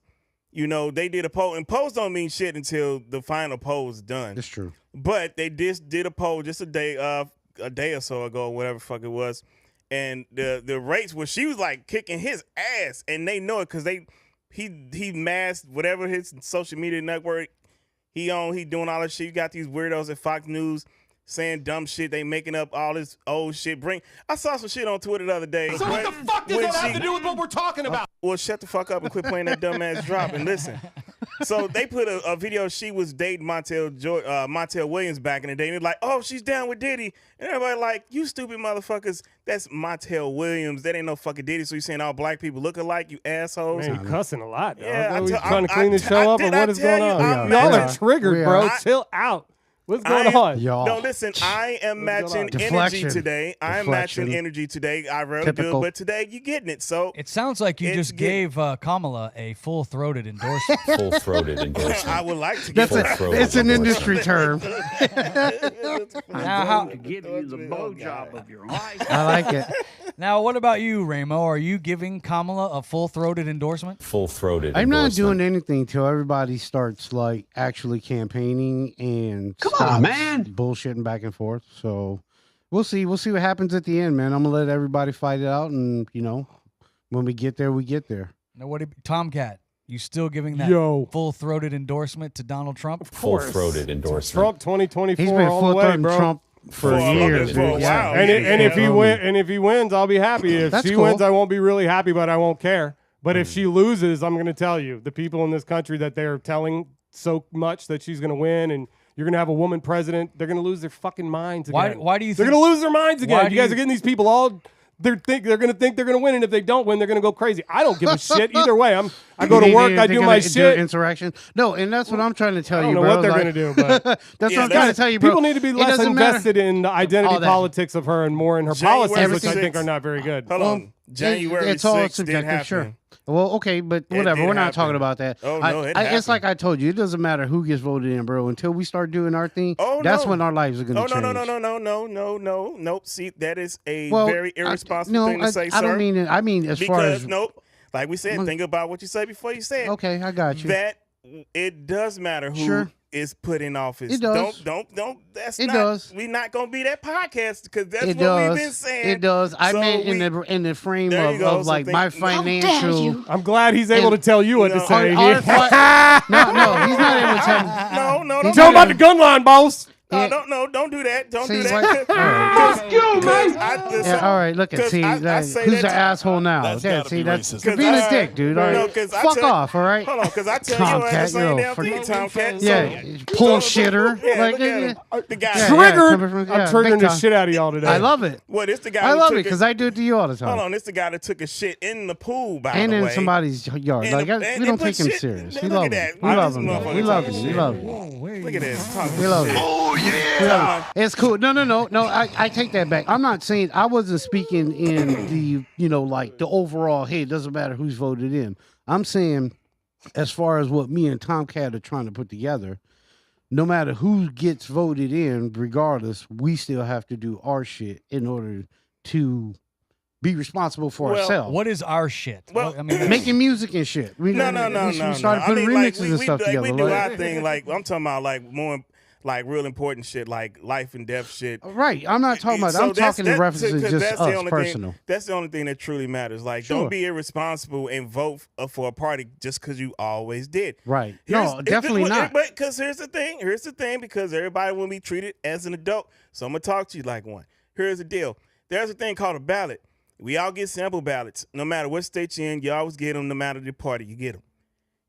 You know, they did a poll, and polls don't mean shit until the final poll is done. That's true. But they just did a poll just a day or so ago, or whatever the fuck it was, and the rates where she was like kicking his ass, and they know it because he masked whatever his social media network he doing all this shit. You got these weirdos at Fox News saying dumb shit. They making up all this old shit. I saw some shit on Twitter the other day. So what the fuck does that have to do with what we're talking about? Well, shut the fuck up and quit playing that dumbass drop and listen. So they put a video. She was dating Montel Williams back in the day. And they're like, oh, she's down with Diddy. And everybody like, you stupid motherfuckers. That's Montel Williams. That ain't no fucking Diddy. So you saying all black people look alike, you assholes? Man, you cussing a lot, dog. Yeah, You trying to clean the show up, or what is going on? Y'all are triggered, bro. Chill out. What's going on? No, listen, I am matching energy today. I am matching energy today. I rarely do, but today you getting it. So it sounds like you just gave Kamala a full-throated endorsement. Full-throated endorsement. I would like to get It's an industry term. Now, how to give you the blowjob of your life. I like it. Now, what about you, Ramo? Are you giving Kamala a full-throated endorsement? Full-throated I'm not endorsement. doing anything till everybody starts like actually campaigning and Come on, man. bullshitting back and forth. So we'll see. We'll see what happens at the end, man. I'm gonna let everybody fight it out, and when we get there, we get there. Now, Tomcat? You still giving that full-throated endorsement to Donald Trump? Full-throated endorsement. Trump 2024 He's been all the way, full-throating bro. Trump for years. For a while. And if he wins, I'll be happy. If she wins, I won't be really happy, but I won't care. But if she loses, I'm going to tell you, the people in this country that they're telling so much that she's going to win and you're going to have a woman president, they're going to lose their fucking minds again. Why do you think they're going to lose their minds again? You guys are getting these people all they're going to think they're going to win, and if they don't win, they're going to go crazy. I don't give a shit either way. I go to work, I do my shit. Insurrection. No, and that's what I'm trying to tell you, bro. I don't know what they're going to do, but that's what I'm trying to tell you, bro. People need to be less invested in the identity politics of her and more in her policies, which I think are not very good. Hold on. January 6th didn't happen. Sure. Well, okay, but whatever. We're not talking about that. Oh, no, it's like I told you. It doesn't matter who gets voted in, bro. Until we start doing our thing, that's when our lives are going to change. Nope. See, that is a very irresponsible thing to say, sir. I don't mean it. I mean as far as like we said, think about what you say before you say it. Okay, I got you. That it does matter who is put in office. It does. Don't. That's it not. Does. We're not gonna be that podcast because that's it what does. we've been saying. It does. I meant in the frame of like my financial. I'm glad he's able to tell you what to say. No, he's not able to tell me. No. Tell him about the gun line, boss. No, don't do that. Don't do that. Fuck you, man. All right, look at who's the asshole now? That's you're being a dick, dude. All right, fuck off. All right. Hold on, because I tell you ass ain't damn thing, Tomcat. Yeah, bullshitter. The guy triggered. I'm triggering the shit out of y'all today. I love it. Well, this the guy. I love it because I do it to you all the time. Hold on, this the guy that took a shit in the pool, by the way, and in somebody's yard. Like we don't take him serious. We love him. We love him. We love him. We love him. Look at this. We love him. Oh yeah. It's cool. No. I take that back. I'm not saying I wasn't speaking in the like the overall. Hey, it doesn't matter who's voted in. I'm saying as far as what me and Tomcat are trying to put together. No matter who gets voted in, regardless, we still have to do our shit in order to be responsible for ourselves. What is our shit? Well, I mean, making music and shit. We started putting remixes and stuff together. We do our thing. Like I'm talking about, like more. like real important shit, like life and death shit. Right. I'm not talking about. I'm talking in reference to just us personal. That's the only thing that truly matters. Like, don't be irresponsible and vote for a party just because you always did. Right. No, definitely not. But because here's the thing. Because everybody will be treated as an adult. So I'm gonna talk to you like one. Here's the deal. There's a thing called a ballot. We all get sample ballots. No matter what state you're in, you always get them. No matter the party, you get them.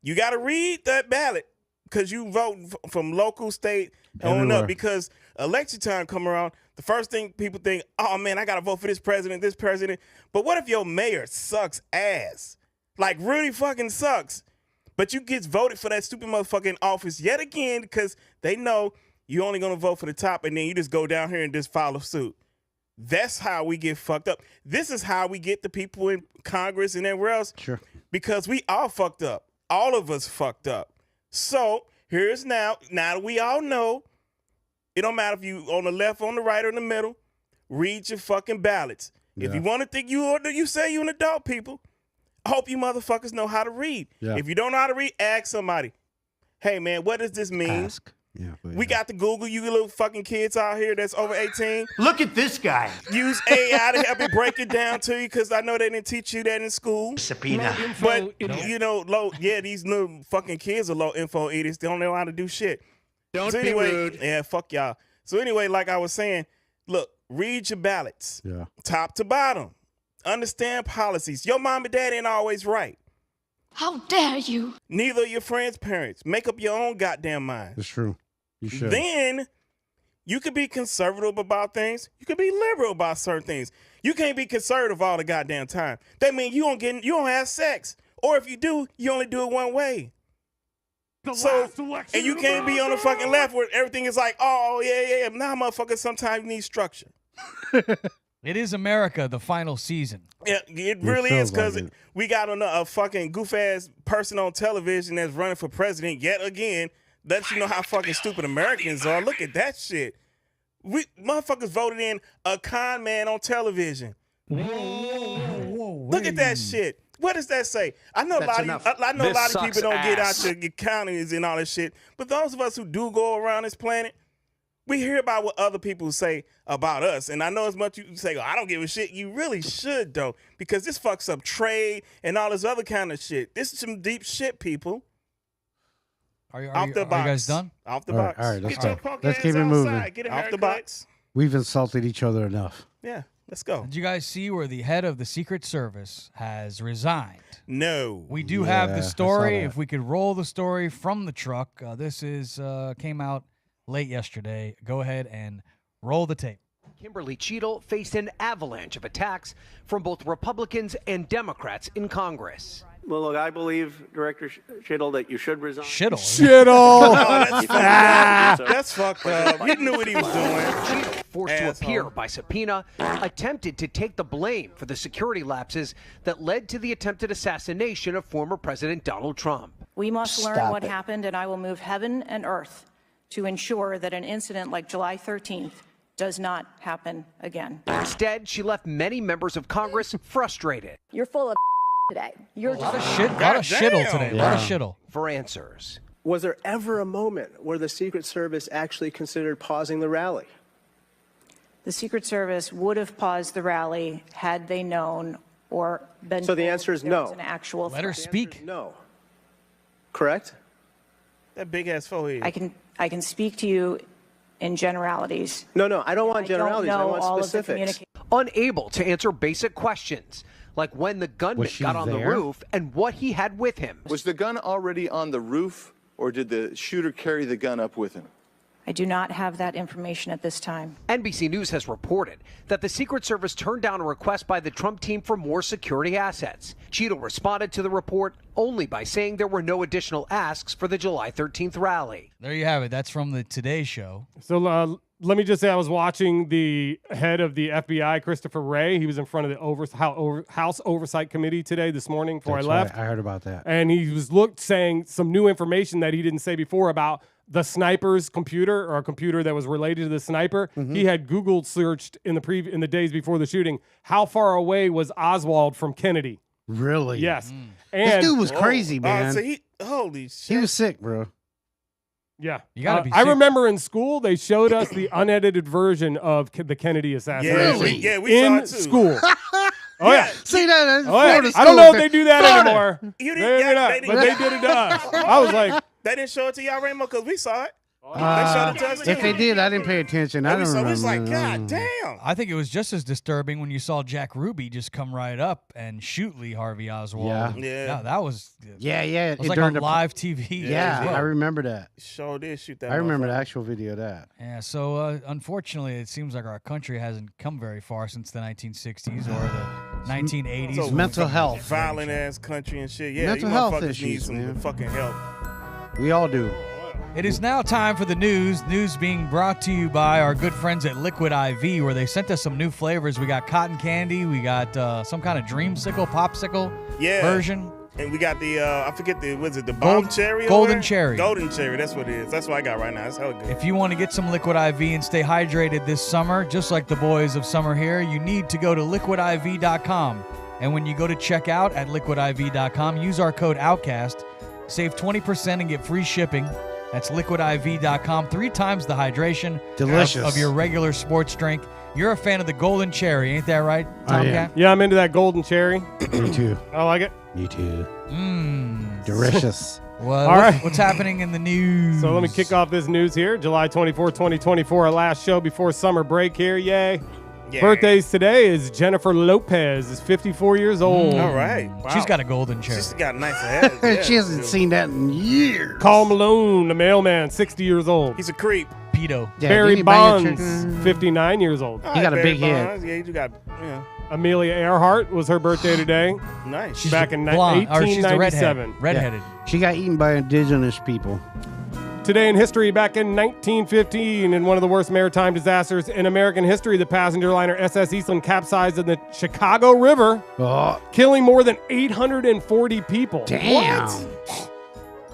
You got to read that ballot because you vote from local, state, on up. Because election time come around, the first thing people think, oh, man, I got to vote for this president. But what if your mayor sucks ass? Like, really fucking sucks. But you get voted for that stupid motherfucking office yet again because they know you only going to vote for the top, and then you just go down here and just follow suit. That's how we get fucked up. This is how we get the people in Congress and everywhere else. Sure. Because we all fucked up. All of us fucked up. So here's now that we all know, it don't matter if you on the left, on the right, or in the middle, read your fucking ballots. Yeah. If you want to think you say you're an adult, people, I hope you motherfuckers know how to read. Yeah. If you don't know how to read, ask somebody. Hey, man, what does this mean? Ask. Yeah, we got to Google, you little fucking kids out here that's over 18. Look at this guy. Use AI to help me break it down to you because I know they didn't teach you that in school. Subpoena. But, these little fucking kids are low info idiots. They don't know how to do shit. Don't be rude. Yeah, fuck y'all. So anyway, like I was saying, look, read your ballots. Yeah. Top to bottom. Understand policies. Your mom and dad ain't always right. How dare you? Neither are your friends' parents. Make up your own goddamn mind. That's true. You should. Then you could be conservative about things. You could be liberal about certain things. You can't be conservative all the goddamn time. That means you don't have sex. Or if you do, you only do it one way. And you can't be on the fucking left where everything is like, oh, yeah. Nah, motherfucker, sometimes you need structure. It is America, the final season. Yeah, it really is because we got a fucking goof-ass person on television that's running for president yet again. Lets you know how fucking stupid Americans are. Look at that shit. We motherfuckers voted in a con man on television. Whoa, look at that shit. What does that say? I know a lot of people don't get out your counties and all that shit. But those of us who do go around this planet, we hear about what other people say about us. And I know as much you say, I don't give a shit. You really should, though, because this fucks up trade and all this other kind of shit. This is some deep shit, people. Are you guys done? Off the box. All right, let's go. Let's keep it moving. Get off the box. We've insulted each other enough. Yeah, let's go. Did you guys see where the head of the Secret Service has resigned? No. We do have the story. If we could roll the story from the truck. This came out late yesterday. Go ahead and roll the tape. Kimberly Cheadle faced an avalanche of attacks from both Republicans and Democrats in Congress. Well, look, I believe, Director Cheadle, that you should resign. Shittle. That's fucked up. You knew what he was doing. Cheadle, forced to appear by subpoena, attempted to take the blame for the security lapses that led to the attempted assassination of former President Donald Trump. We must learn what happened, and I will move heaven and earth to ensure that an incident like July 13th does not happen again. Instead, she left many members of Congress frustrated. You're full of today. You're a lot of shittle today. A lot of shittle. For answers. Was there ever a moment where the Secret Service actually considered pausing the rally? The Secret Service would have paused the rally had they known or been. So the answer is no. An actual Let her speak. No. Correct? That big ass forehead. I can speak to you in generalities. No, I don't want generalities. I want specifics. Unable to answer basic questions, like when the gunman got on the roof and what he had with him. Was the gun already on the roof, or did the shooter carry the gun up with him? I do not have that information at this time. NBC News has reported that the Secret Service turned down a request by the Trump team for more security assets. Cheadle responded to the report only by saying there were no additional asks for the July 13th rally. There you have it. That's from the Today Show. So let me just say I was watching the head of the FBI, Christopher Wray. He was in front of the House Oversight Committee this morning before I left. Right. I heard about that. And he was saying some new information that he didn't say before about the sniper's computer, or a computer that was related to the sniper. Mm-hmm. He had Google searched in the days before the shooting, how far away was Oswald from Kennedy? Really? Yes. And this dude was crazy, man. Holy shit. He was sick, bro. Yeah. You gotta be I remember in school they showed us the unedited version of the Kennedy assassination. Yeah, we saw in it too. school. Oh yeah. See that? I don't know if they do that Florida. anymore. You Maybe didn't, not, but they did it to us. I was like, they didn't show it to y'all, Rainbow, because we saw it. They showed it to us. If too. they did, I didn't pay attention. I don't So remember. it was like, God damn. I think it was just as disturbing when you saw Jack Ruby just come right up and shoot Lee Harvey Oswald. Yeah. That was. Yeah. It was like on live TV. Yeah, as well. I remember that. Sure did shoot that. I remember the motherfucker. actual video of that. Yeah, so unfortunately, it seems like our country hasn't come very far since the 1960s or the 1980s. So mental health. Violent ass country and shit. Yeah, Mental you health motherfuckers issues, need some man. fucking help. We all do. It is now time for the news. News being brought to you by our good friends at Liquid IV, where they sent us some new flavors. We got cotton candy. We got some kind of dreamsicle, popsicle version. And we got the, I forget the, was it the bomb cherry? Golden cherry. Golden cherry, that's what it is. That's what I got right now. It's hella good. If you want to get some Liquid IV and stay hydrated this summer, just like the boys of summer here, you need to go to liquidiv.com. And when you go to checkout at liquidiv.com, use our code OUTCAST. Save 20% and get free shipping. That's liquidiv.com. 3 times the hydration Delicious. of your regular sports drink. You're a fan of the golden cherry, ain't that right, Tomcat? yeah, I'm into that golden cherry. Me too. I like it. Me too. Delicious. Well, All right. What's happening in the news? So let me kick off this news here. July 24, 2024, our last show before summer break here. Yay. Yeah. Birthdays today is Jennifer Lopez, is 54 years old. All right. Wow. She's got a golden cherry. She's got nice head. Yeah, she hasn't seen that in years. Carl Malone, the mailman, 60 years old. He's a creep. Pedo. Yeah, Barry didn't he bang your Bonds, chicken? 59 years old. All He got a Barry big head. Bonds. Yeah, you got, yeah. Amelia Earhart was her birthday today. Nice. She's Back in blonde, or she's the 1897. redheaded. She got eaten by indigenous people. Today in history, back in 1915, in one of the worst maritime disasters in American history, the passenger liner SS Eastland capsized in the Chicago River, killing more than 840 people. Damn. What?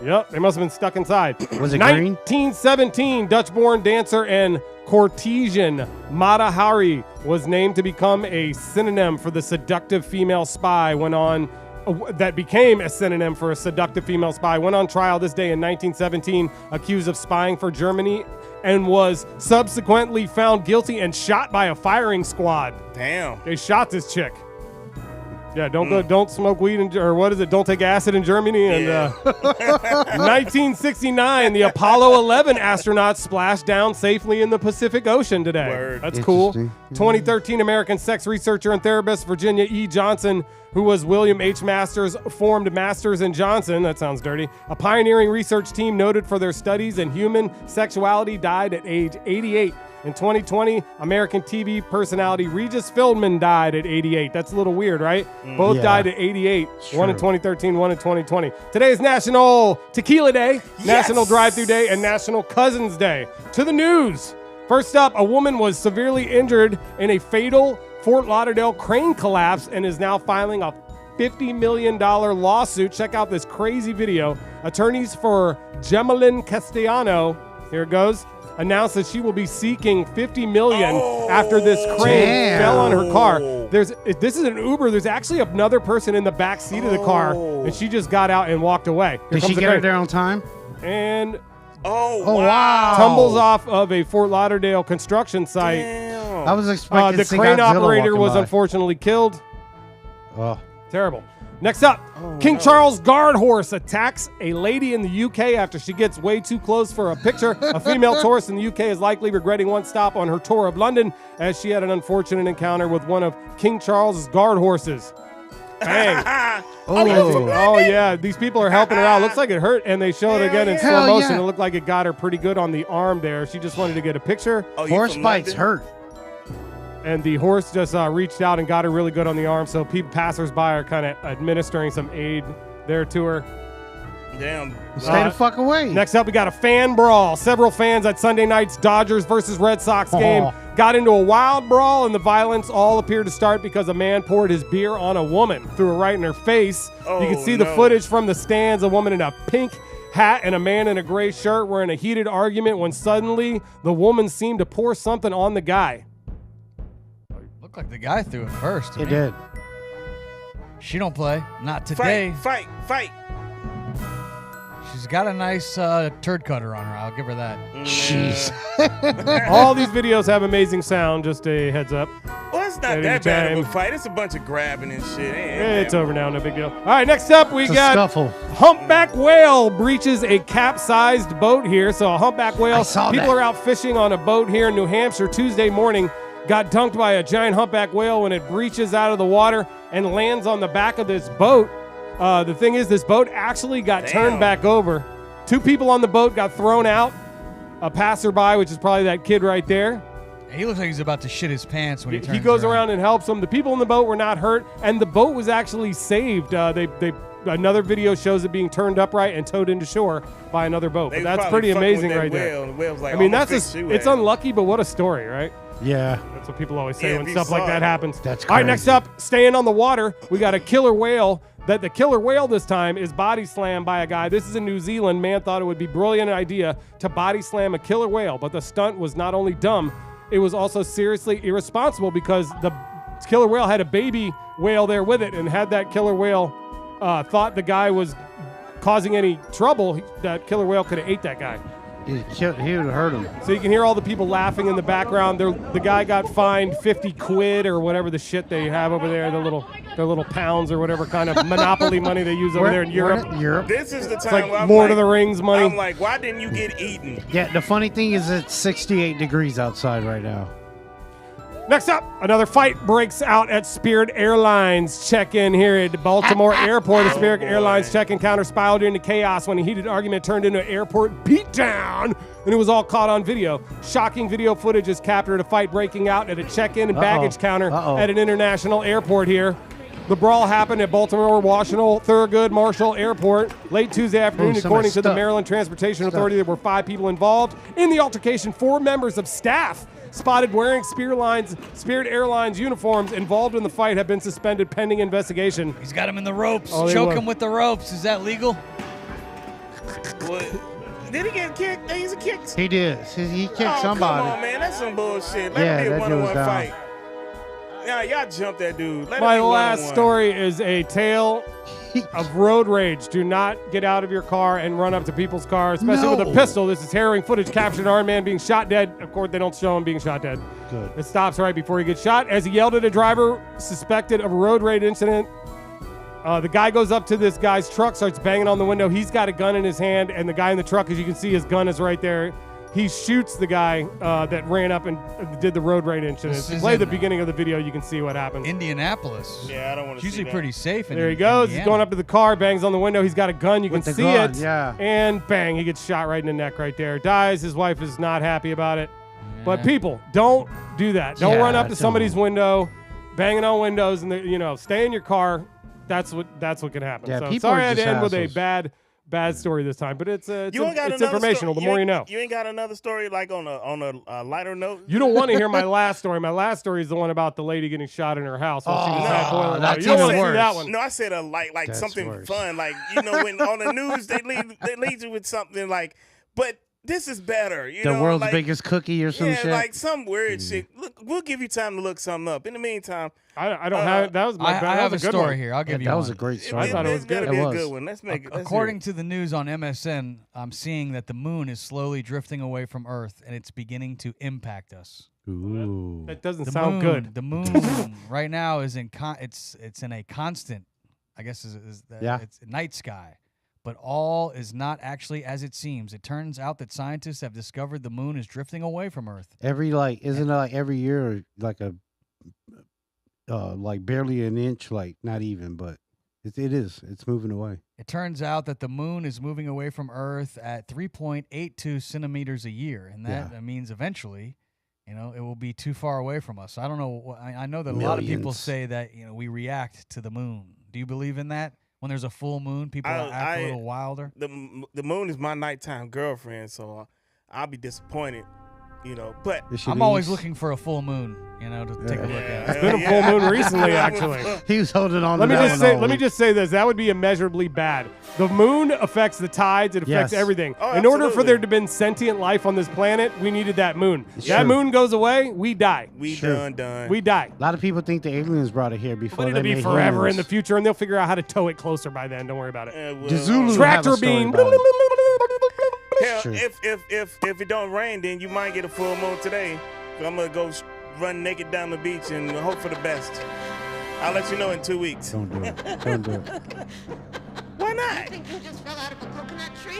Yep, they must have been stuck inside. Was it green? 1917, Dutch-born dancer and courtesan Mata Hari was named to become a synonym for the seductive female spy. That became a synonym for a seductive female spy. Went on trial this day in 1917, accused of spying for Germany, and was subsequently found guilty and shot by a firing squad. Damn. They shot this chick. Yeah, don't smoke weed or what is it? Don't take acid in Germany. And 1969, the Apollo 11 astronauts splashed down safely in the Pacific Ocean today. Word. That's cool. 2013, American sex researcher and therapist Virginia E. Johnson, who was William H. Masters, formed Masters and Johnson. That sounds dirty. A pioneering research team noted for their studies in human sexuality, died at age 88. In 2020, American TV personality Regis Philbin died at 88. That's a little weird, right? Both died at 88. One in 2013, one in 2020. Today is National Tequila Day, National Drive-Thru Day, and National Cousins Day. To the news. First up, a woman was severely injured in a fatal Fort Lauderdale crane collapse and is now filing a $50 million lawsuit. Check out this crazy video. Attorneys for Gemelin Castellano, here it goes, announced that she will be seeking $50 million after this crane fell on her car. This is an Uber. There's actually another person in the back seat of the car, and she just got out and walked away. Did she get her there on time? And wow. tumbles off of a Fort Lauderdale construction site. I was expecting the to see crane Godzilla operator walking was by. unfortunately killed. Oh. Terrible. Next up, King Charles guard horse attacks a lady in the UK after she gets way too close for a picture. A female tourist in the UK is likely regretting one stop on her tour of London as she had an unfortunate encounter with one of King Charles's guard horses. Bang. Oh, yeah. These people are helping her out. Looks like it hurt, and they show it again in slow motion. It looked like it got her pretty good on the arm there. She just wanted to get a picture. Horse bites hurt. And the horse just reached out and got her really good on the arm. So passersby are kind of administering some aid there to her. Damn. Stay the fuck away. Next up, we got a fan brawl. Several fans at Sunday night's Dodgers versus Red Sox game got into a wild brawl, and the violence all appeared to start because a man poured his beer on a woman, threw her right in her face. You can see the footage from the stands. A woman in a pink hat and a man in a gray shirt were in a heated argument when suddenly the woman seemed to pour something on the guy. Looked like the guy threw it first. It did. She don't play. Not today. Fight. She's got a nice turd cutter on her. I'll give her that. Jeez. All these videos have amazing sound, just a heads up. Well, it's not that bad of a fight. It's a bunch of grabbing and shit. It's over now, no big deal. All right, next up we It's a got scuffle. humpback whale breaches a capsized boat here. So a humpback whale, people are out fishing on a boat here in New Hampshire Tuesday morning, got dunked by a giant humpback whale when it breaches out of the water and lands on the back of this boat. The thing is, this boat actually got turned back over. 2 people on the boat got thrown out. A passerby, which is probably that kid right there. He looks like he's about to shit his pants when he turns He goes around and helps them. The people in the boat were not hurt, and the boat was actually saved. Another video shows it being turned upright and towed into shore by another boat. But that's pretty amazing right there. Like, I mean, it's unlucky, but what a story, right? Yeah. That's what people always say when stuff like that happens. That's crazy. All right, next up, staying on the water, we got a killer whale. The killer whale this time is body slammed by a guy. This is in New Zealand. Man thought it would be a brilliant idea to body slam a killer whale, but the stunt was not only dumb, it was also seriously irresponsible because the killer whale had a baby whale there with it, and had that killer whale thought the guy was causing any trouble, that killer whale could have ate that guy. He would have hurt him. So you can hear all the people laughing in the background. The guy got fined 50 quid or whatever the shit they have over there, their little pounds or whatever kind of monopoly money they use over there in Europe. This is the time It's like where I'm Lord of the Rings money. I'm like, why didn't you get eaten? Yeah, the funny thing is it's 68 degrees outside right now. Next up, another fight breaks out at Spirit Airlines check-in here at Baltimore Airport. A Spirit Airlines check-in counter spiraled into chaos when a heated argument turned into an airport beatdown, and it was all caught on video. Shocking video footage has captured a fight breaking out at a check-in and baggage counter at an international airport here. The brawl happened at Baltimore, Washington, Thurgood Marshall Airport late Tuesday afternoon. According to the Maryland Transportation Authority, there were 5 people involved. In the altercation, 4 members of staff spotted wearing Spirit Airlines uniforms involved in the fight have been suspended pending investigation. He's got him in the ropes. Choke him with the ropes. Is that legal? What? Did he get kicked? He's a kick. He did. He kicked somebody. Come on, man. That's some bullshit. Let him be a one-on-one fight. Yeah, y'all jumped that dude. My last story is a tale of road rage. Do not get out of your car and run up to people's cars, especially with a pistol. This is harrowing footage captured an armed man being shot dead. Of course, they don't show him being shot dead. Good. It stops right before he gets shot as he yelled at a driver suspected of a road rage incident. The guy goes up to this guy's truck, starts banging on the window. He's got a gun in his hand, and the guy in the truck, as you can see, his gun is right there. He shoots the guy that ran up and did the road rage incident. If you play the beginning of the video, you can see what happened. Indianapolis. Yeah, I don't want to see usually that. pretty safe. There he goes. Indiana. He's going up to the car, bangs on the window. He's got a gun. You can see it. Yeah. And bang, he gets shot right in the neck right there. Dies. His wife is not happy about it. But people, don't do that. Don't run up to somebody's window, banging on windows, and stay in your car. That's what can happen. Yeah, So people sorry are I had to just end with a assholes. bad story this time, but it's another informational. The more you know. You ain't got another story like on a lighter note. You don't want to hear my last story. My last story is the one about the lady getting shot in her house when she was at boiling water. You don't want to see that one. No, I said That's something worse. fun, when on the news they lead you with something but this is better. The world's biggest cookie or some shit. Yeah, like some weird shit. Look, we'll give you time to look something up. In the meantime, I don't have that was my I have a good story one. here. I'll give you that one. was a great story. I thought it was good. That'll be a good one. Let's make it. According to the news on MSN, I'm seeing that the moon is slowly drifting away from Earth, and it's beginning to impact us. Ooh. That doesn't sound good. The moon right now is in it's in a constant, I guess it's night sky. But all is not actually as it seems. It turns out that scientists have discovered the moon is drifting away from Earth. Isn't it like every year like a barely an inch, not even, but it is. It's moving away. It turns out that the moon is moving away from Earth at 3.82 centimeters a year, and that means eventually, it will be too far away from us. I don't know. I know that a lot of people say that we react to the moon. Do you believe in that? When there's a full moon, people act a little wilder. The moon is my nighttime girlfriend, so I'll be disappointed. you know. But I'm always looking for a full moon, you know, to take a look at. It's been a full moon recently, actually. He was holding on. Let me just say this. That would be immeasurably bad. The moon affects the tides. It affects everything. Oh, In order for absolutely. there to have been sentient life on this planet, we needed that moon. Sure. That moon goes away, we die. We Sure. done. We die. A lot of people think the aliens brought it here before But they it'll be made forever humans. in the future, and they'll figure out how to tow it closer by then. Don't worry about it. The Zulu Tractor have a story beam. about it. Hell, Sure. if it don't rain, then you might get a full moon today. I'm gonna go run naked down the beach and hope for the best. I'll let you know in 2 weeks. Don't do it. Don't do it. Why not? You think you just fell out of a coconut tree?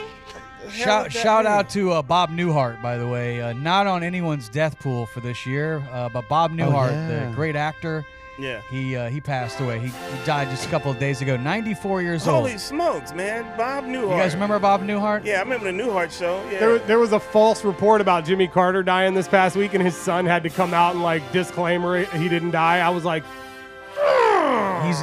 Shout out to Bob Newhart, by the way. Not on anyone's death pool for this year, but Bob Newhart, yeah. the great actor, Yeah. he passed away. He died just a couple of days ago, 94 years old. Holy smokes, man. Bob Newhart. You guys remember Bob Newhart? Yeah, I remember the Newhart show. Yeah. There was a false report about Jimmy Carter dying this past week, and his son had to come out and disclaimer he didn't die. I was like,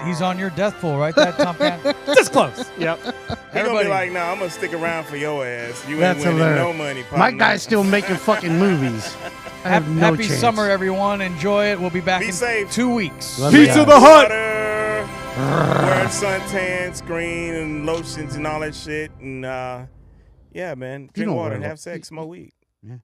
He's on your death pool, right? That Tomcat? this close. Yep. He gonna Everybody- be like, nah, I'm gonna stick around for your ass. You That's ain't winning hilarious. no money, partner. My guy's still making fucking movies. I have no Happy chance. summer, everyone. Enjoy it. We'll be back Be in safe. 2 weeks. Love you Pizza guys. the Hut. Water, wearing suntan, screen, and lotions and all that shit. And yeah, man, You drink don't water wear and lo- have sex, smoke weed. Yeah.